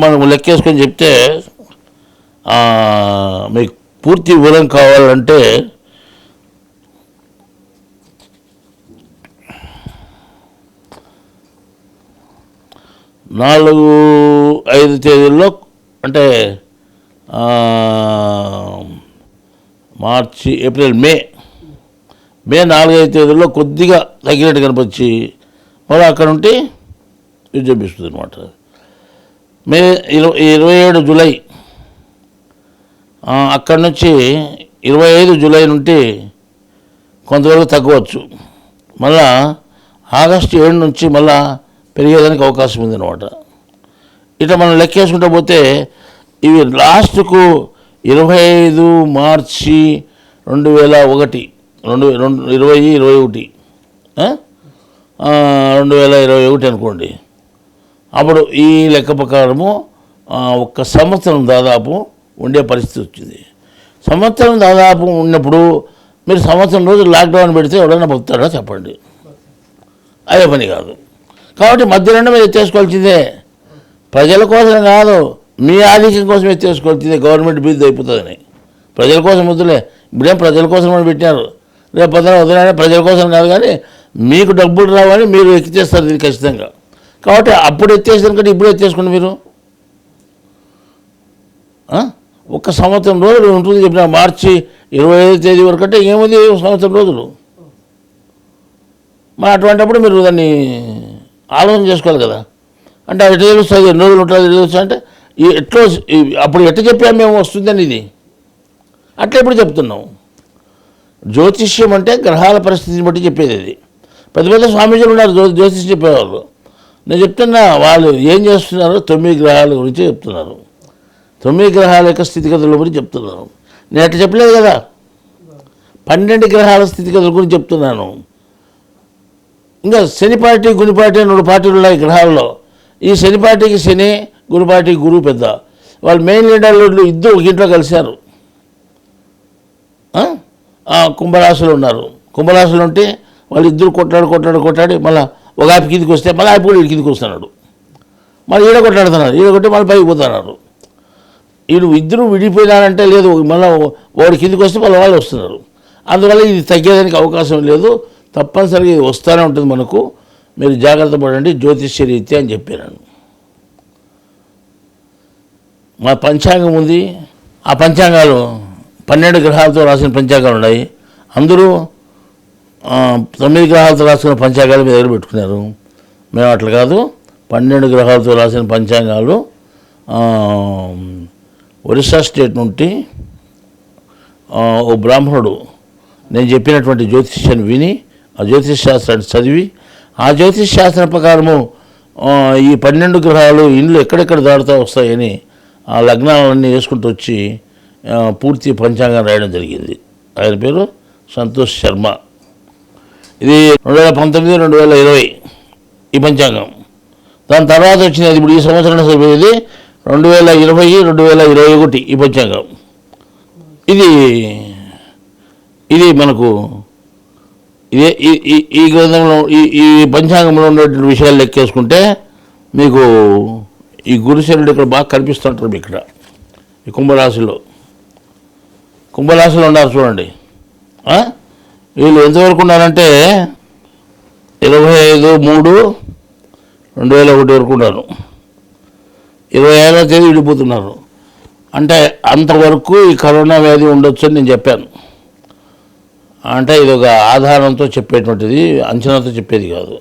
మనం లెక్కేసుకొని చెప్తే మీకు పూర్తి వివరం కావాలంటే నాలుగు ఐదు తేదీల్లో అంటే మార్చి ఏప్రిల్ మే 4-5 తేదీల్లో కొద్దిగా తగ్గినట్టు కనిపించి మళ్ళీ అక్కడ ఉంటే ఇది చూపిస్తుంది అనమాట. మే 27 జూలై అక్కడి నుంచి 25 జూలై నుండి కొంతవరకు తగ్గవచ్చు. మళ్ళా ఆగస్టు 7 నుంచి మళ్ళా పెరిగేదానికి అవకాశం ఉందన్నమాట. ఇట్లా మనం లెక్కేసుకుంటూ పోతే ఇవి లాస్ట్కు 25 మార్చి 2021 అనుకోండి. అప్పుడు ఈ లెక్క ప్రకారము ఒక్క సంవత్సరం దాదాపు ఉండే పరిస్థితి వచ్చింది. సంవత్సరం దాదాపు ఉన్నప్పుడు మీరు సంవత్సరం రోజులు లాక్డౌన్ పెడితే ఎవరైనా బతుకుతాడా చెప్పండి? అదే పని కాదు. కాబట్టి మధ్యలో మీరు ఎత్తేసుకోవాల్సిందే. ప్రజల కోసం కాదు, మీ ఆధిక్యం కోసం ఎత్తేసుకోవాల్సిందే. గవర్నమెంట్ బిల్ అయిపోతుందని ప్రజల కోసం వద్దులే. ఇప్పుడేం ప్రజల కోసం అని పెట్టినారు, రేపు పొద్దున వదిలే ప్రజల కోసం కాదు, కానీ మీకు డబ్బులు రావని మీరు ఎక్కితేస్తారు ఇది ఖచ్చితంగా. కాబట్టి అప్పుడు ఎత్తేసిన కంటే ఇప్పుడు ఎత్తేసుకోండి మీరు. ఒక్క సంవత్సరం రోజులు ఉంటుంది చెప్పిన మార్చి 25 తేదీ వరకు అంటే ఏముంది సంవత్సరం రోజులు. మరి అటువంటిప్పుడు మీరు దాన్ని ఆలోచన చేసుకోవాలి కదా. అంటే ఎట్లా తెలుస్తుంది ఎన్ని రోజులు ఉంటుంది తెలుస్తుంది అంటే ఎట్లా అప్పుడు ఎట్లా చెప్పాము మేము వస్తుందని ఇది అట్లా ఎప్పుడు చెప్తున్నాం. జ్యోతిష్యం అంటే గ్రహాల పరిస్థితిని బట్టి చెప్పేది. అది పెద్ద పెద్ద స్వామీజీలు ఉన్నారు జ్యోతిష్యం చెప్పేవాళ్ళు. నేను చెప్తున్నా వాళ్ళు ఏం చేస్తున్నారు 9 గ్రహాల గురించి చెప్తున్నారు. 9 గ్రహాల యొక్క స్థితిగతుల గురించి చెప్తున్నాను. నేను అట్లా చెప్పలేదు కదా, 12 గ్రహాల స్థితిగతుల గురించి చెప్తున్నాను. ఇంకా శని పార్టీ గురు పార్టీ 2 పార్టీలు ఉన్నాయి గ్రహాల్లో. ఈ శని పార్టీకి శని, గురు పార్టీకి గురువు పెద్ద. వాళ్ళు మెయిన్ లీడర్లు ఇద్దరు ఒక ఇంట్లో కలిశారు. కుంభరాశులు ఉన్నారు. కుంభరాశులు ఉంటే వాళ్ళు ఇద్దరు కొట్లాడి మళ్ళీ ఒక ఆపి కిందికి వస్తే మళ్ళీ ఆపి కూడా కిందికి వస్తున్నాడు. మళ్ళీ ఈడ కొట్లాడుతున్నారు, ఈడ కొట్టి మళ్ళీ పైకి పోతున్నారు. వీళ్ళు ఇద్దరు విడిపోయినారంటే లేదు, మళ్ళీ వాడు కిందికి వస్తే మళ్ళీ వాళ్ళు వస్తున్నారు. అందువల్ల ఇది తగ్గేదానికి అవకాశం లేదు, తప్పనిసరిగా ఇది వస్తూనే ఉంటుంది మనకు. మీరు జాగ్రత్త పడండి జ్యోతిష్య రీత్యా అని చెప్పాను. మా పంచాంగం ఉంది, ఆ పంచాంగాలు 12 గ్రహాలతో రాసిన పంచాంగాలు ఉన్నాయి. అందరూ 9 గ్రహాలతో రాసిన పంచాంగాలు మీ దగ్గర పెట్టుకున్నారు. మేము అట్లా కాదు, 12 గ్రహాలతో రాసిన పంచాంగాలు ఒరిస్సా స్టేట్ నుండి ఓ బ్రాహ్మణుడు నేను చెప్పినటువంటి జ్యోతిష్యాన్ని విని ఆ జ్యోతిష్ శాస్త్రాన్ని చదివి ఆ జ్యోతిష్ శాస్త్రం ప్రకారము ఈ 12 గ్రహాలు ఇండ్లు ఎక్కడెక్కడ దాడుతూ వస్తాయని ఆ లగ్నాలన్నీ వేసుకుంటూ వచ్చి పూర్తి పంచాంగం రాయడం జరిగింది. ఆయన పేరు సంతోష్ శర్మ. ఇది 2019-2020 ఈ పంచాంగం. దాని తర్వాత వచ్చినది ఇప్పుడు ఈ సంవత్సరం సరిపోయేది 2020-2021 ఈ పంచాంగం. ఇది మనకు ఇదే ఈ గ్రంథంలో ఈ పంచాంగంలో ఉన్నటువంటి విషయాలు లెక్కేసుకుంటే మీకు ఈ గురుశనుడు ఇక్కడ బాగా కనిపిస్తుంటారు. ఇక్కడ ఈ కుంభరాశిలో ఉన్నారు చూడండి. వీళ్ళు ఎంతవరకు ఉన్నారంటే 25/3/2001 వరకు ఉన్నారు. 25వ తేదీ విడిపోతున్నారు. అంటే అంతవరకు ఈ కరోనా వ్యాధి ఉండొచ్చు అని నేను చెప్పాను. అంటే ఇది ఒక ఆధారంతో చెప్పేటువంటిది, అంచనాతో చెప్పేది కాదు.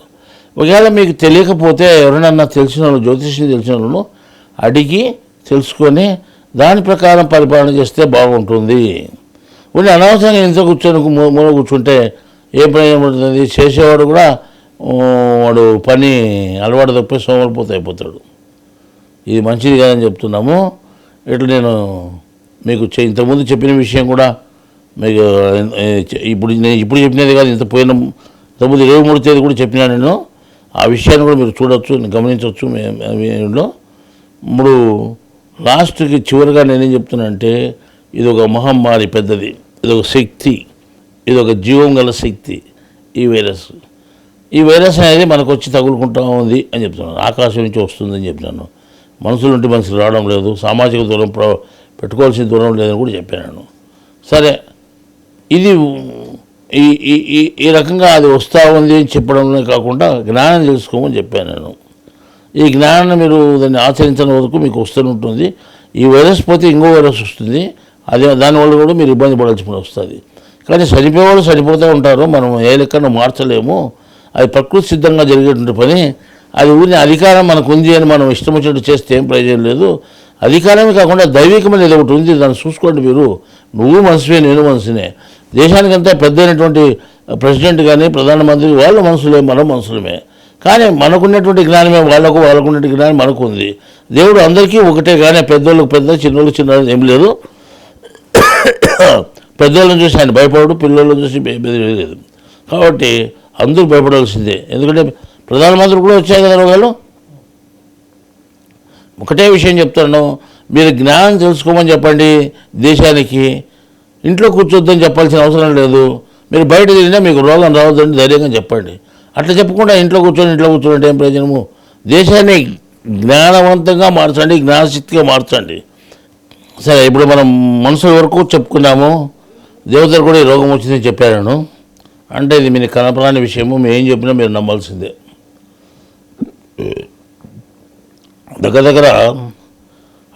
ఒకవేళ మీకు తెలియకపోతే ఎవరైనా తెలిసిన వాళ్ళు, జ్యోతిష్యం తెలిసిన వాళ్ళను అడిగి తెలుసుకొని దాని ప్రకారం పరిపాలన చేస్తే బాగుంటుంది. కొన్ని అనవసరంగా ఇంత మూల కూర్చుంటే ఏ పని ఏముంటుంది, చేసేవాడు కూడా వాడు పని అలవాటు తప్పి సోమరిపోతే అయిపోతాడు. ఇది మంచిది కాదని చెప్తున్నాము. ఇట్లా నేను మీకు ఇంతకుముందు చెప్పిన విషయం కూడా మీకు ఇప్పుడు చెప్పినది కాదు, ఇంతకుముందు 23 తేదీ కూడా చెప్పినా నేను. ఆ విషయాన్ని కూడా మీరు చూడవచ్చు, గమనించవచ్చు. ఇప్పుడు లాస్ట్కి చివరిగా నేనేం చెప్తున్నానంటే, ఇది ఒక మహమ్మారి పెద్దది, ఇది ఒక శక్తి, ఇది ఒక జీవం గల శక్తి. ఈ వైరస్ అనేది మనకు వచ్చి తగులుకుంటూ ఉంది అని చెప్తున్నాను. ఆకాశం నుంచి వస్తుందని చెప్పినాను. మనుషులు ఉంటే మనుషులు రావడం లేదు, సామాజిక దూరం పెట్టుకోవాల్సిన దూరం లేదని కూడా చెప్పాను. సరే, ఇది ఈ రకంగా అది వస్తూ ఉంది అని చెప్పడంలో కాకుండా జ్ఞానం తెలుసుకోమని చెప్పాను నేను. ఈ జ్ఞానాన్ని మీరు దాన్ని ఆచరించిన వరకు మీకు వస్తూనే ఉంటుంది. ఈ వైరస్ పోతే ఇంకో వైరస్ వస్తుంది, దానివల్ల కూడా మీరు ఇబ్బంది పడాల్సి వస్తుంది. కానీ చనిపోయేవాళ్ళు చనిపోతూ ఉంటారు, మనం ఏ లెక్కన మార్చలేము. అది ప్రకృతి సిద్ధంగా జరిగేటువంటి పని. అది ఊరిని అధికారం మనకు ఉంది అని మనం ఇష్టం వచ్చినట్టు చేస్తే ఏం ప్రయోజనం లేదు. అధికారమే కాకుండా దైవికమైన ఏదో ఒకటి ఉంది, దాన్ని చూసుకోండి. నువ్వు మనసువే, నేను మనసునే. దేశానికంతా పెద్దైనటువంటి ప్రెసిడెంట్ కానీ ప్రధానమంత్రి వాళ్ళు మనసులే, మనం మనసులమే. కానీ మనకున్నటువంటి జ్ఞానమే వాళ్ళకున్నటువంటి జ్ఞానం మనకు ఉంది. దేవుడు అందరికీ ఒకటే, కానీ పెద్దోళ్ళకి పెద్ద, చిన్నోళ్ళకి చిన్న ఏం లేదు. పెద్దోళ్ళని చూసి ఆయన భయపడడు, పిల్లలను చూసి బెదిరేది. కాబట్టి అందరూ భయపడాల్సిందే. ఎందుకంటే ప్రధానమంత్రి కూడా వచ్చాయి కదా రోగాలు. ఒకటే విషయం చెప్తాను, మీరు జ్ఞానం తెలుసుకోమని చెప్పండి దేశానికి. ఇంట్లో కూర్చొద్దని చెప్పాల్సిన అవసరం లేదు. మీరు బయట తిరిగినా మీకు రోగం రావద్దని ధైర్యంగా చెప్పండి. అట్లా చెప్పకుండా ఇంట్లో కూర్చోండి ఏం ప్రయోజనము? దేశాన్ని జ్ఞానవంతంగా మార్చండి, జ్ఞానశక్తిగా మార్చండి. సరే, ఇప్పుడు మనం మనుషుల వరకు చెప్పుకున్నాము. దేవతలు కూడా ఈ రోగం వచ్చిందని చెప్పాను. అంటే ఇది మీకు కనపరాని విషయము, మేము ఏం చెప్పినా మీరు నమ్మాల్సిందే. దగ్గర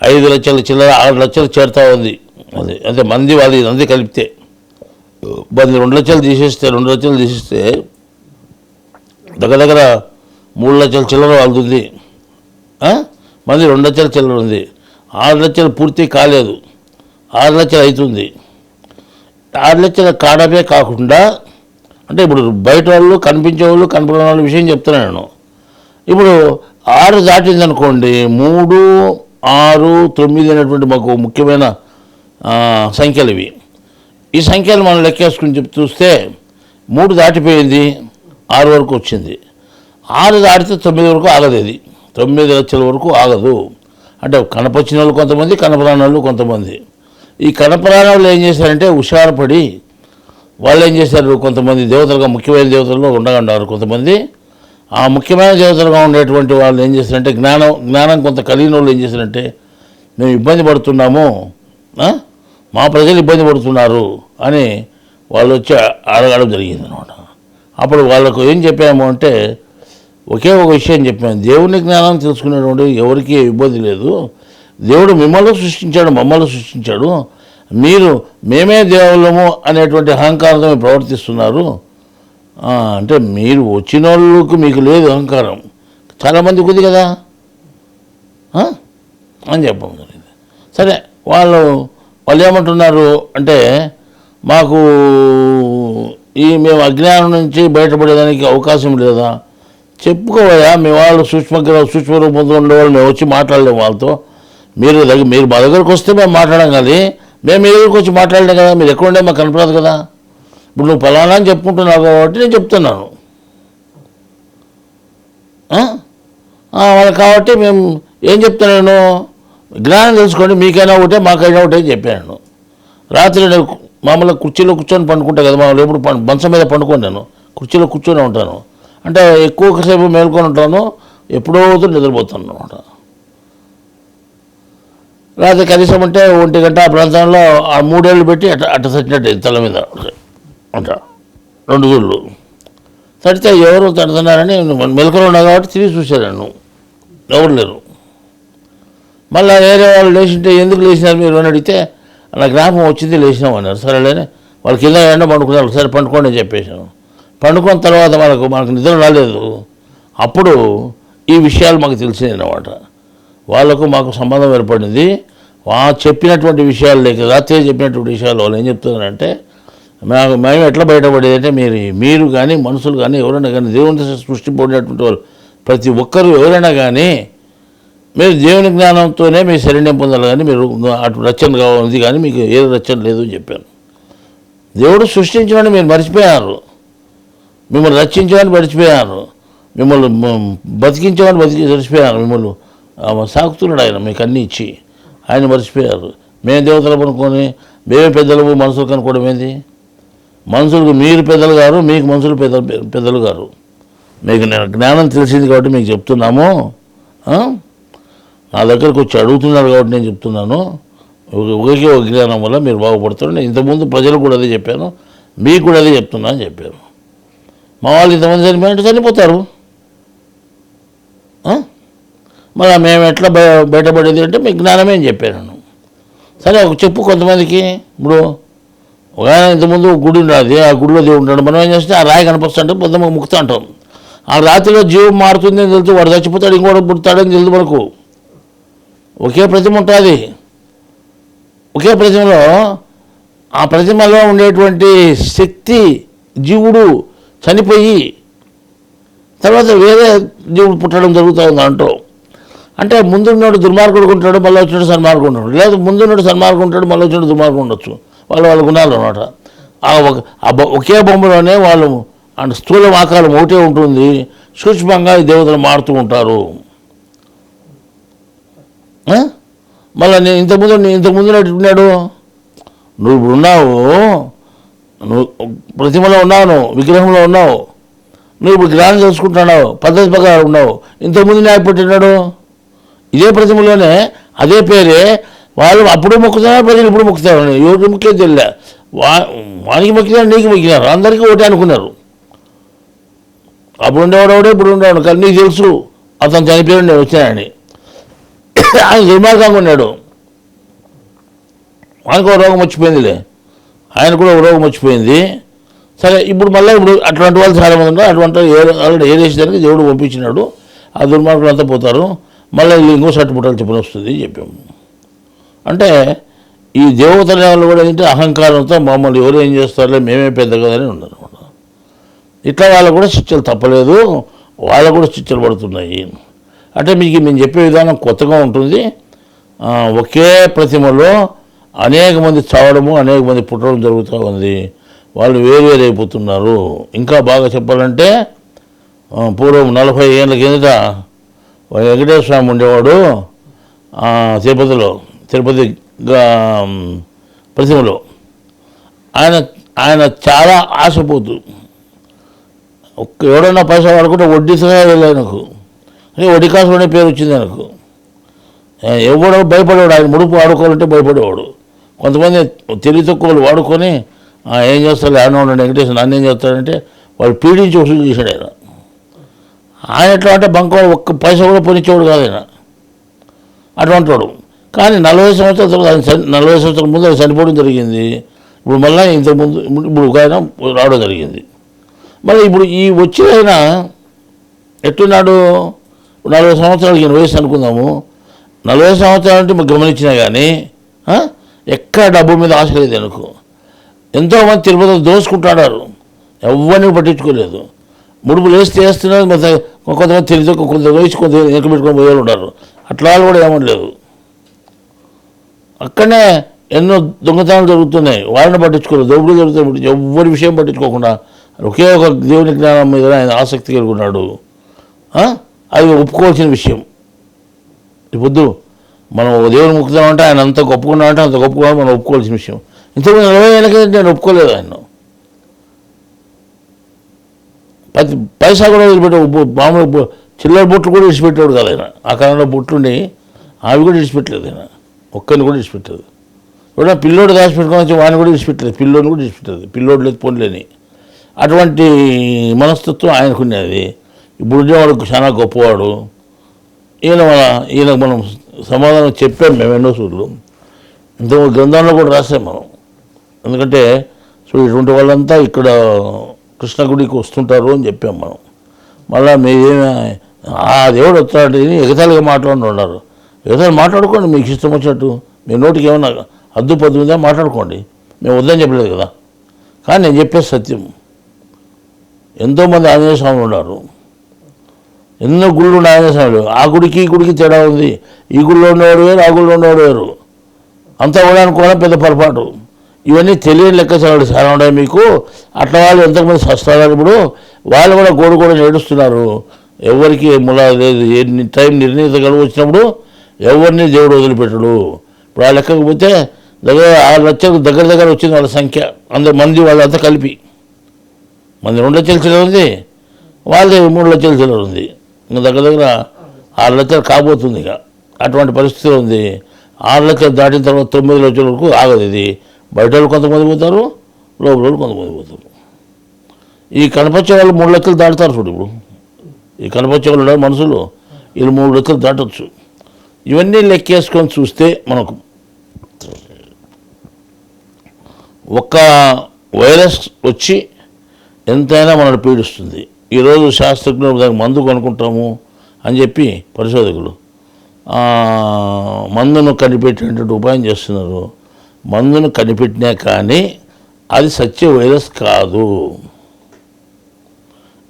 5 లక్షల చిల్లర 6 లక్షలు చేరుతూ ఉంది. అది అంటే మంది వాళ్ళు అంది కలిపితే 2 లక్షలు తీసేస్తే దగ్గర 3 లక్షల చిల్లర వాళ్ళది. మంది 2 లక్షల చిల్లర ఉంది. 6 లక్షలు పూర్తి కాలేదు, 6 లక్షలు అవుతుంది. 6 లక్షల కాడమే కాకుండా, అంటే ఇప్పుడు బయట వాళ్ళు కనిపించే వాళ్ళు కనపడిన వాళ్ళ విషయం చెప్తున్నాను నేను. ఇప్పుడు 6 దాటిందనుకోండి, 3, 6, 9 అనేటువంటి మాకు ముఖ్యమైన సంఖ్యలు ఇవి. ఈ సంఖ్యలు మనం లెక్కేసుకుని చూస్తే 3 దాటిపోయింది, 6 వరకు వచ్చింది. 6 దాటితే 9 వరకు ఆగదు. ఇది 9 లక్షల వరకు ఆగదు. అంటే కనపచ్చిన వాళ్ళు కొంతమంది, కనపరాని వాళ్ళు కొంతమంది. ఈ కనపరాని వాళ్ళు ఏం చేశారంటే హుషారుపడి వాళ్ళు ఏం చేశారు, కొంతమంది దేవతలుగా ముఖ్యమైన దేవతల్లో ఉండగంటారు కొంతమంది. ఆ ముఖ్యమైన దేవతలుగా ఉండేటువంటి వాళ్ళు ఏం చేస్తారంటే జ్ఞానం కొంత కలిగిన వాళ్ళు ఏం చేస్తారంటే, మేము ఇబ్బంది పడుతున్నాము, మా ప్రజలు ఇబ్బంది పడుతున్నారు అని వాళ్ళు వచ్చి అడగడం జరిగింది అనమాట. అప్పుడు వాళ్ళకు ఏం చెప్పాము అంటే, ఒకే ఒక విషయం చెప్పాము, దేవుని జ్ఞానం తెలుసుకునేటువంటి ఎవరికీ ఇబ్బంది లేదు. దేవుడు మిమ్మల్ని సృష్టించాడు, మమ్మల్ని సృష్టించాడు. మేమే దేవుళ్ళము అనేటువంటి అహంకారంతో ప్రవర్తిస్తున్నారు. అంటే మీరు వచ్చిన వాళ్ళకు మీకు లేదు అహంకారం, చాలామందికి ఉంది కదా అని చెప్పడం జరిగింది. సరే, వాళ్ళు ఏమంటున్నారు అంటే, మాకు మేము అజ్ఞానం నుంచి బయటపడేదానికి అవకాశం లేదా? చెప్పుకోవయా, మీ వాళ్ళు సూక్ష్మ రూపంలో ఉండేవాళ్ళు మేము వచ్చి మాట్లాడలేము వాళ్ళతో. మీరు మా దగ్గరకు వస్తే మేము మాట్లాడాం, కానీ మేము మీ దగ్గరకు వచ్చి మాట్లాడలేం కదా. మీరు ఎక్కడ ఉండే మాకు కనపడదు కదా. ఇప్పుడు నువ్వు ఫలానా అని చెప్పుకుంటున్నావు కాబట్టి నేను చెప్తున్నాను వాళ్ళకి. కాబట్టి మేము ఏం చెప్తాను, నేను జ్ఞానం తెలుసుకోండి, మీకైనా ఒకటే మాకైనా ఒకటే అని చెప్పాను. రాత్రి నేను మామూలుగా కుర్చీలో కూర్చొని పండుకుంటా కదా, మామూలు ఎప్పుడు మంచం మీద పండుకొని నేను కుర్చీలో కూర్చొని ఉంటాను. అంటే ఎక్కువసేపు మేల్కొని ఉంటాను, ఎప్పుడో నిద్రపోతాను అనమాట. రాత్రి కనీసం అంటే 1 గంట ఆ ప్రాంతంలో ఆ 3 ఏళ్ళు పెట్టి అట్ట తట్టినట్టు తల మీద అంట 2 గుళ్ళు తడితే ఎవరు తడుతున్నారని మెలకులు ఉన్నా కాబట్టి తిరిగి చూశాను, ఎవరు లేరు. మళ్ళీ వేరే వాళ్ళు లేచింటే ఎందుకు లేచినారు మీరు అని అడిగితే, నా జ్ఞాపకం వచ్చింది లేచినాం అన్నారు. సరేలేని వాళ్ళు కింద ఎండ పండుకున్నారు, ఒకసారి పండుకోండి అని చెప్పేశాను. పండుకున్న తర్వాత మనకు నిద్ర రాలేదు. అప్పుడు ఈ విషయాలు మాకు తెలిసినాయి అన్నమాట. వాళ్ళకు మాకు సంబంధం ఏర్పడింది. చెప్పినటువంటి విషయాలు లేక రాత్రి చెప్పినటువంటి విషయాలు వాళ్ళు ఏం చెప్తున్నారంటే, మేము ఎట్లా బయటపడేది అంటే, మీరు కానీ మనుషులు కానీ ఎవరైనా కానీ దేవుని సృష్టిపడినటువంటి వాళ్ళు ప్రతి ఒక్కరు ఎవరైనా కానీ మీరు దేవుని జ్ఞానంతోనే మీ శరణ్యం పొందాలి, కానీ మీరు అటు రచన కావాలి కానీ మీకు ఏ రచన లేదు అని చెప్పాను. దేవుడు సృష్టించమని మీరు మర్చిపోయారు, మిమ్మల్ని రక్షించమని మర్చిపోయారు, మిమ్మల్ని బతికించమని మర్చిపోయారు, మిమ్మల్ని సాకుతున్నాడు ఆయన మీకు అన్నీ ఇచ్చి, ఆయన మర్చిపోయారు. మేము దేవతలు అనుకొని మేమే పెద్దలు మనుషులు కనుక్కోవడం ఏంది? మనుషులకు మీరు పెద్దలు గారు, మీకు మనుషులు పెద్దలు గారు. మీకు నేను జ్ఞానం తెలిసింది కాబట్టి మీకు చెప్తున్నాము. నా దగ్గరకు వచ్చి అడుగుతున్నారు కాబట్టి నేను చెప్తున్నాను. ఒకే ఒక జ్ఞానం వల్ల మీరు బాగుపడతారు. నేను ఇంతకుముందు ప్రజలకు కూడా అదే చెప్పాను, మీకు కూడా అదే చెప్తున్నా అని చెప్పారు. మా వాళ్ళు ఇంతమంది చనిపోయినట్టు చనిపోతారు. మరి మేము ఎట్లా బయటపడేది అంటే మీకు జ్ఞానమే అని చెప్పాను. సరే ఒక చెప్పు కొంతమందికి. ఇప్పుడు ఒక ఆయన ఇంతకుముందు గుడి ఉన్నది, ఆ గుడిలో దేవుడు ఉంటాడు. మనం ఏం చేస్తే ఆ రాయి కనిపిస్తుంటే పొద్దుమ ముక్తా అంటాం. ఆ రాత్రిలో జీవం మారుతుంది అని తెలుసు, వాడు చచ్చిపోతాడు, ఇంకోటి పుడతాడని తెలుసు మనకు. ఒకే ప్రతిమ ఉంటుంది. ఒకే ప్రతిమలో ఆ ప్రతిమలో ఉండేటువంటి శక్తి జీవుడు చనిపోయి తర్వాత వేరే జీవుడు పుట్టడం జరుగుతూ ఉంది అంటాం. అంటే ముందున్నాడు దుర్మార్గుడు ఉంటాడు, మళ్ళీ వచ్చినట్టు సన్మార్గుడు ఉంటాడు. లేదా ముందున్నాడు సన్మార్గుడు ఉంటాడు, మళ్ళీ వచ్చినట్టు దుర్మార్గుడు ఉండొచ్చు. వాళ్ళ గుణాలు అనమాట. ఒకే బొమ్మలోనే వాళ్ళు అంటే స్థూలం ఆకారం ఒకటే ఉంటుంది, సూక్ష్మంగా ఈ దేవతలు మారుతూ ఉంటారు. మళ్ళీ నేను ఇంతకుముందు ఉన్నాడు, నువ్వు ఇప్పుడు ఉన్నావు, నువ్వు ప్రతిమలో ఉన్నావు, నువ్వు విగ్రహంలో ఉన్నావు, నువ్వు ఇప్పుడు జ్ఞానం తెలుసుకుంటున్నావు, పద్ధతి ప్రకారం ఉన్నావు. ఇంతకుముందు న్యాయ పుట్టినాడు ఇదే ప్రతిమలోనే, అదే పేరే. వాళ్ళు అప్పుడు మొక్కుతున్నారు, ప్రజలు ఇప్పుడు మొక్కుతారు. ఎవరికి ముఖ్యం తెలియలే. వానికి మొక్కినారు, నీకు మొక్కినారు, అందరికీ ఒకటే అనుకున్నారు. అప్పుడు ఉండేవాడు ఇప్పుడు ఉండేవాడు, కానీ నీకు తెలుసు అతను చనిపోయాడు నేను వచ్చానని. ఆయన దుర్మార్గంగా ఉన్నాడు, ఆయనకు ఒక రోగం వచ్చిపోయిందిలే, ఆయన కూడా ఒక రోగం వచ్చిపోయింది. సరే ఇప్పుడు మళ్ళీ అటువంటి వాళ్ళు చాలామంది ఉన్నారు. అటువంటి ఆల్రెడీ ఏ దేశానికి దేవుడు పంపించినాడు, ఆ దుర్మార్గులు అంతా పోతారు. మళ్ళీ ఇంకో సట్టుపుట్టాలు చెప్పని వస్తుంది చెప్పాము. అంటే ఈ దేవతల వాళ్ళు కూడా ఏంటంటే అహంకారంతో మమ్మల్ని ఎవరు ఏం చేస్తారులే, మేమే పెద్ద కదని ఉన్నారు. ఇట్లా వాళ్ళకు కూడా శిక్షలు తప్పలేదు, వాళ్ళకు కూడా శిక్షలు పడుతున్నాయి. అంటే మీకు మేము చెప్పే విధానం కొత్తగా ఉంటుంది. ఒకే ప్రతిమలో అనేక మంది చావడము, అనేక మంది పుట్టడం జరుగుతూ ఉంది. వాళ్ళు వేరైపోతున్నారు. ఇంకా బాగా చెప్పాలంటే పూర్వం 40 ఏళ్ళ కిందట వెంకటేశ్వర స్వామి ఉండేవాడు తిరుపతి ప్రతిమలో. ఆయన చాలా ఆశపోతు, ఎవడన్నా పైసా వాడుకుంటే వడ్డీసగా వెళ్ళాడు నాకు, అంటే వడ్డీ కాసు అనే పేరు వచ్చింది నాకు. ఎవడో భయపడేవాడు, ఆయన ముడుపు వాడుకోవాలంటే భయపడేవాడు. కొంతమంది తెలివి తక్కువలు వాడుకొని ఏం చేస్తారు ఆయన ఉండండి వెంకటేశ్వర నన్ను ఏం చేస్తాడంటే వాళ్ళు పీడించి వసూలు చేశాడు. ఆయన ఎట్లా అంటే బంక ఒక్క పైసా కూడా పొనిచ్చేవాడు కాదు ఆయన, అటువంటి వాడు. కానీ 40 సంవత్సరాల తర్వాత ఆయన 40 సంవత్సరాల ముందు ఆయన చనిపోవడం జరిగింది. ఇప్పుడు మళ్ళీ ఇంతకుముందు ఇప్పుడు ఒక ఆయన రావడం జరిగింది. మళ్ళీ ఇప్పుడు ఈ వచ్చిన ఆయన ఎట్టున్నాడు, 40 సంవత్సరాలకి ఈయన వయసు అనుకుందాము. 40 సంవత్సరాలు అంటే మాకు గమనించినా కానీ ఎక్కడ డబ్బు మీద ఆశ లేదు అనుకో. ఎంతోమంది తిరుపతిలో దోసుకుంటున్నారు, ఎవరిని పట్టించుకోలేదు. ముడుపులు వేస్తున్నారు, కొంతమంది తెలియదు, కొంత వయసు కొంత వెనక పెట్టుకొని పోయేవాళ్ళు ఉన్నారు. అట్లా కూడా ఏమని లేదు. అక్కడనే ఎన్నో దొంగతనాలు జరుగుతున్నాయి, వాళ్ళని పట్టించుకోలేదు. దోపిడీ జరుగుతాయి, ఎవరి విషయం పట్టించుకోకుండా ఒకే ఒక దేవుని జ్ఞానం మీద ఆయన ఆసక్తి కలిగి ఉన్నాడు. అది ఒప్పుకోవాల్సిన విషయం. ఇప్పుడు మనం దేవుని ముక్కుతామంటే ఆయన అంత గొప్పకున్నామంటే అంత గొప్పగా మనం ఒప్పుకోవాల్సిన విషయం. ఇంతకుముందు 40 ఏళ్ళ కింద నేను ఒప్పుకోలేదు ఆయన. పైసా కూడా వదిలిపెట్టాడు, మామూలు చిల్లర బొట్లు కూడా విడిచిపెట్టాడు కదా ఆయన. ఆ కాలంలో బొట్లుండి అవి కూడా విడిచిపెట్టలేదు ఆయన, ఒక్కరిని కూడా విడిచిపెట్టలేదు. కూడా పిల్లోడు దాచిపెట్టుకొని వాడిని కూడా విడిచిపెట్టలేదు, పిల్లోడిని కూడా విడిచిపెట్టలేదు, పిల్లోడు లేదు పోన్లేని. అటువంటి మనస్తత్వం ఆయనకున్నది. ఇప్పుడు ఉండేవాడు చాలా గొప్పవాడు. ఈయనకు మనం సమాధానం చెప్పాం మేము ఎన్నో సూర్లు, ఇంత గ్రంథంలో కూడా రాసాం మనం. ఎందుకంటే సో ఇటువంటి వాళ్ళంతా ఇక్కడ కృష్ణగుడికి వస్తుంటారు అని చెప్పాం మనం. మళ్ళీ మీరేమి ఆ దేవుడు వస్తాడు ఎగతాళిగా మాట్లాడి ఉన్నారు. ఎగతాళి మాట్లాడుకోండి, మీకు ఇష్టం వచ్చినట్టు. మీ నోటికి ఏమన్నా అద్దు పద్దు ఉందా మాట్లాడుకోండి, మేము వద్దని చెప్పలేదు కదా. కానీ నేను చెప్పే సత్యం. ఎంతోమంది ఆంజనేయ స్వామి ఉన్నారు, ఎన్నో గుళ్ళు ఉన్నాయనే సమయంలో ఆ గుడికి ఈ గుడికి తేడా ఉంది. ఈ గుడిలో ఉండేవాడు వేరు, ఆ గుడిలో ఉండేవాడు వేరు. అంతా కూడా అనుకోవడం పెద్ద పొరపాటు. ఇవన్నీ తెలియని లెక్కసాడు చాలా ఉన్నాయి మీకు. అట్లా వాళ్ళు ఎంతమంది సస్తారు. ఇప్పుడు వాళ్ళు కూడా గోడు నేడుస్తున్నారు. ఎవరికి ములా లేదు. టైం నిర్ణీత గడువు వచ్చినప్పుడు ఎవరిని దేవుడు వదిలిపెట్టడు. ఇప్పుడు ఆ లెక్కకు పోతే దగ్గర 6 లక్షలకు దగ్గర వచ్చింది వాళ్ళ సంఖ్య. అందరు మంది వాళ్ళంతా కలిపి మంది 2 లక్షల చిల్లర ఉంది, వాళ్ళది 3 లక్షల చిల్లర ఉంది. ఇంకా దగ్గర 6 లక్షలు కాబోతుంది. ఇక అటువంటి పరిస్థితి ఉంది. 6 లక్షలు దాటిన తర్వాత 9 లక్షల వరకు ఆగదు ఇది. బయట వాళ్ళు కొంతమంది పోతారు, లోపల వాళ్ళు కొంతమంది పోతారు. ఈ కనపచ్చే వాళ్ళు 3 లక్షలు దాటుతారు చూడు. ఇప్పుడు ఈ కనపచ్చే వాళ్ళు మనుషులు వీళ్ళు 3 లక్షలు దాటవచ్చు. ఇవన్నీ లెక్కేసుకొని చూస్తే మనకు ఒక్క వైరస్ వచ్చి ఎంతైనా మనల్ని పీడిస్తుంది. ఈరోజు శాస్త్రజ్ఞులు దానికి మందు కొనుక్కుంటాము అని చెప్పి పరిశోధకులు మందును కనిపెట్టేటువంటి ఉపాయం చేస్తున్నారు. మందును కనిపెట్టినా కానీ అది సత్య వైరస్ కాదు.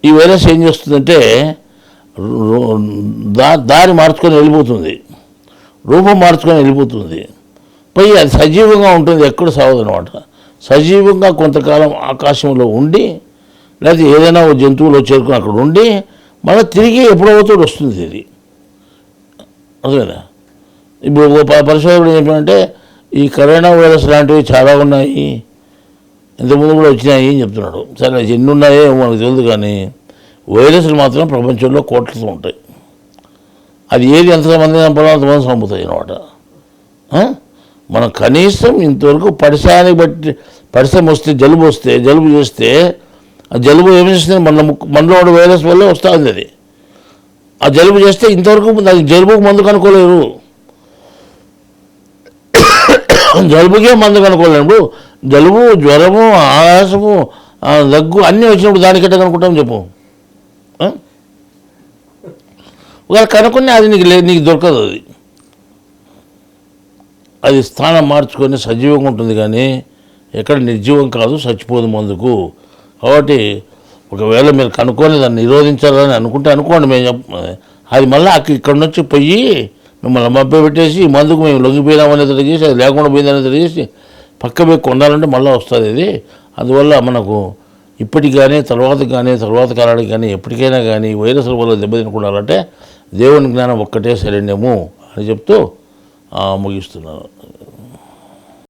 ఈ వైరస్ ఏం చేస్తుందంటే దారి మార్చుకొని వెళ్ళిపోతుంది, రూపం మార్చుకొని వెళ్ళిపోతుంది. పోయి అది సజీవంగా ఉంటుంది, ఎక్కడ సాగదనమాట. సజీవంగా కొంతకాలం ఆకాశంలో ఉండి లేకపోతే ఏదైనా ఒక జంతువులో చేరుకుని అక్కడ ఉండి మళ్ళీ తిరిగి ఎప్పుడవుతూ వస్తుంది ఇది. అదేనా ఇప్పుడు పరిశోధకుడు ఏంటంటే ఈ కరోనా వైరస్ లాంటివి చాలా ఉన్నాయి, ఇంతకుముందు కూడా వచ్చినాయి అని చెప్తున్నాడు. సరే ఎన్ని ఉన్నాయో మనకు తెలియదు, కానీ వైరస్లు మాత్రం ప్రపంచంలో కోట్లతో ఉంటాయి. అది ఏది ఎంతమంది చంపాలో అంతమంది చంపుతాయి అన్నమాట. మనం కనీసం ఇంతవరకు పరిశ్రమ వస్తే జలుబు చేస్తే ఆ జలుబు ఏం చేస్తుంది, మనలో ఉన్న వైరస్ వల్లే వస్తుంది. అది ఆ జలుబు చేస్తే ఇంతవరకు దానికి జలుబుకి మందు కనుక్కోలేరు. జలుబుకే మందు కనుక్కోలేరు. జలుబు, జ్వరము, ఆయాసము, దగ్గు అన్నీ వచ్చినప్పుడు దానికంటే కనుక్కుంటాం చెప్పు. ఒకవేళ కనుక్కుని అది నీకు దొరకదు. అది స్థానం మార్చుకొని సజీవంగా ఉంటుంది, కానీ ఎక్కడ నిర్జీవం కాదు, చచ్చిపోదు మందుకు. కాబట్టి ఒకవేళ మీరు కనుక్కొని దాన్ని నిరోధించాలని అనుకోండి. మేము అది మళ్ళీ ఇక్కడ నుంచి పోయి మిమ్మల్ని మభ్య పెట్టేసి ఈ మందుకు మేము లొంగిపోయినామని తెలియజేసి అది లేకుండా పోయిందని తెలియజేసి పక్క పోయి కొనాలంటే మళ్ళీ వస్తుంది ఇది. అందువల్ల మనకు ఇప్పటికి కానీ తర్వాత కాలానికి కానీ ఎప్పటికైనా కానీ వైరస్ల వల్ల దెబ్బతినకుండాలంటే దేవుని జ్ఞానం ఒక్కటే శరణ్యము అని చెప్తూ ముగిస్తున్నాను.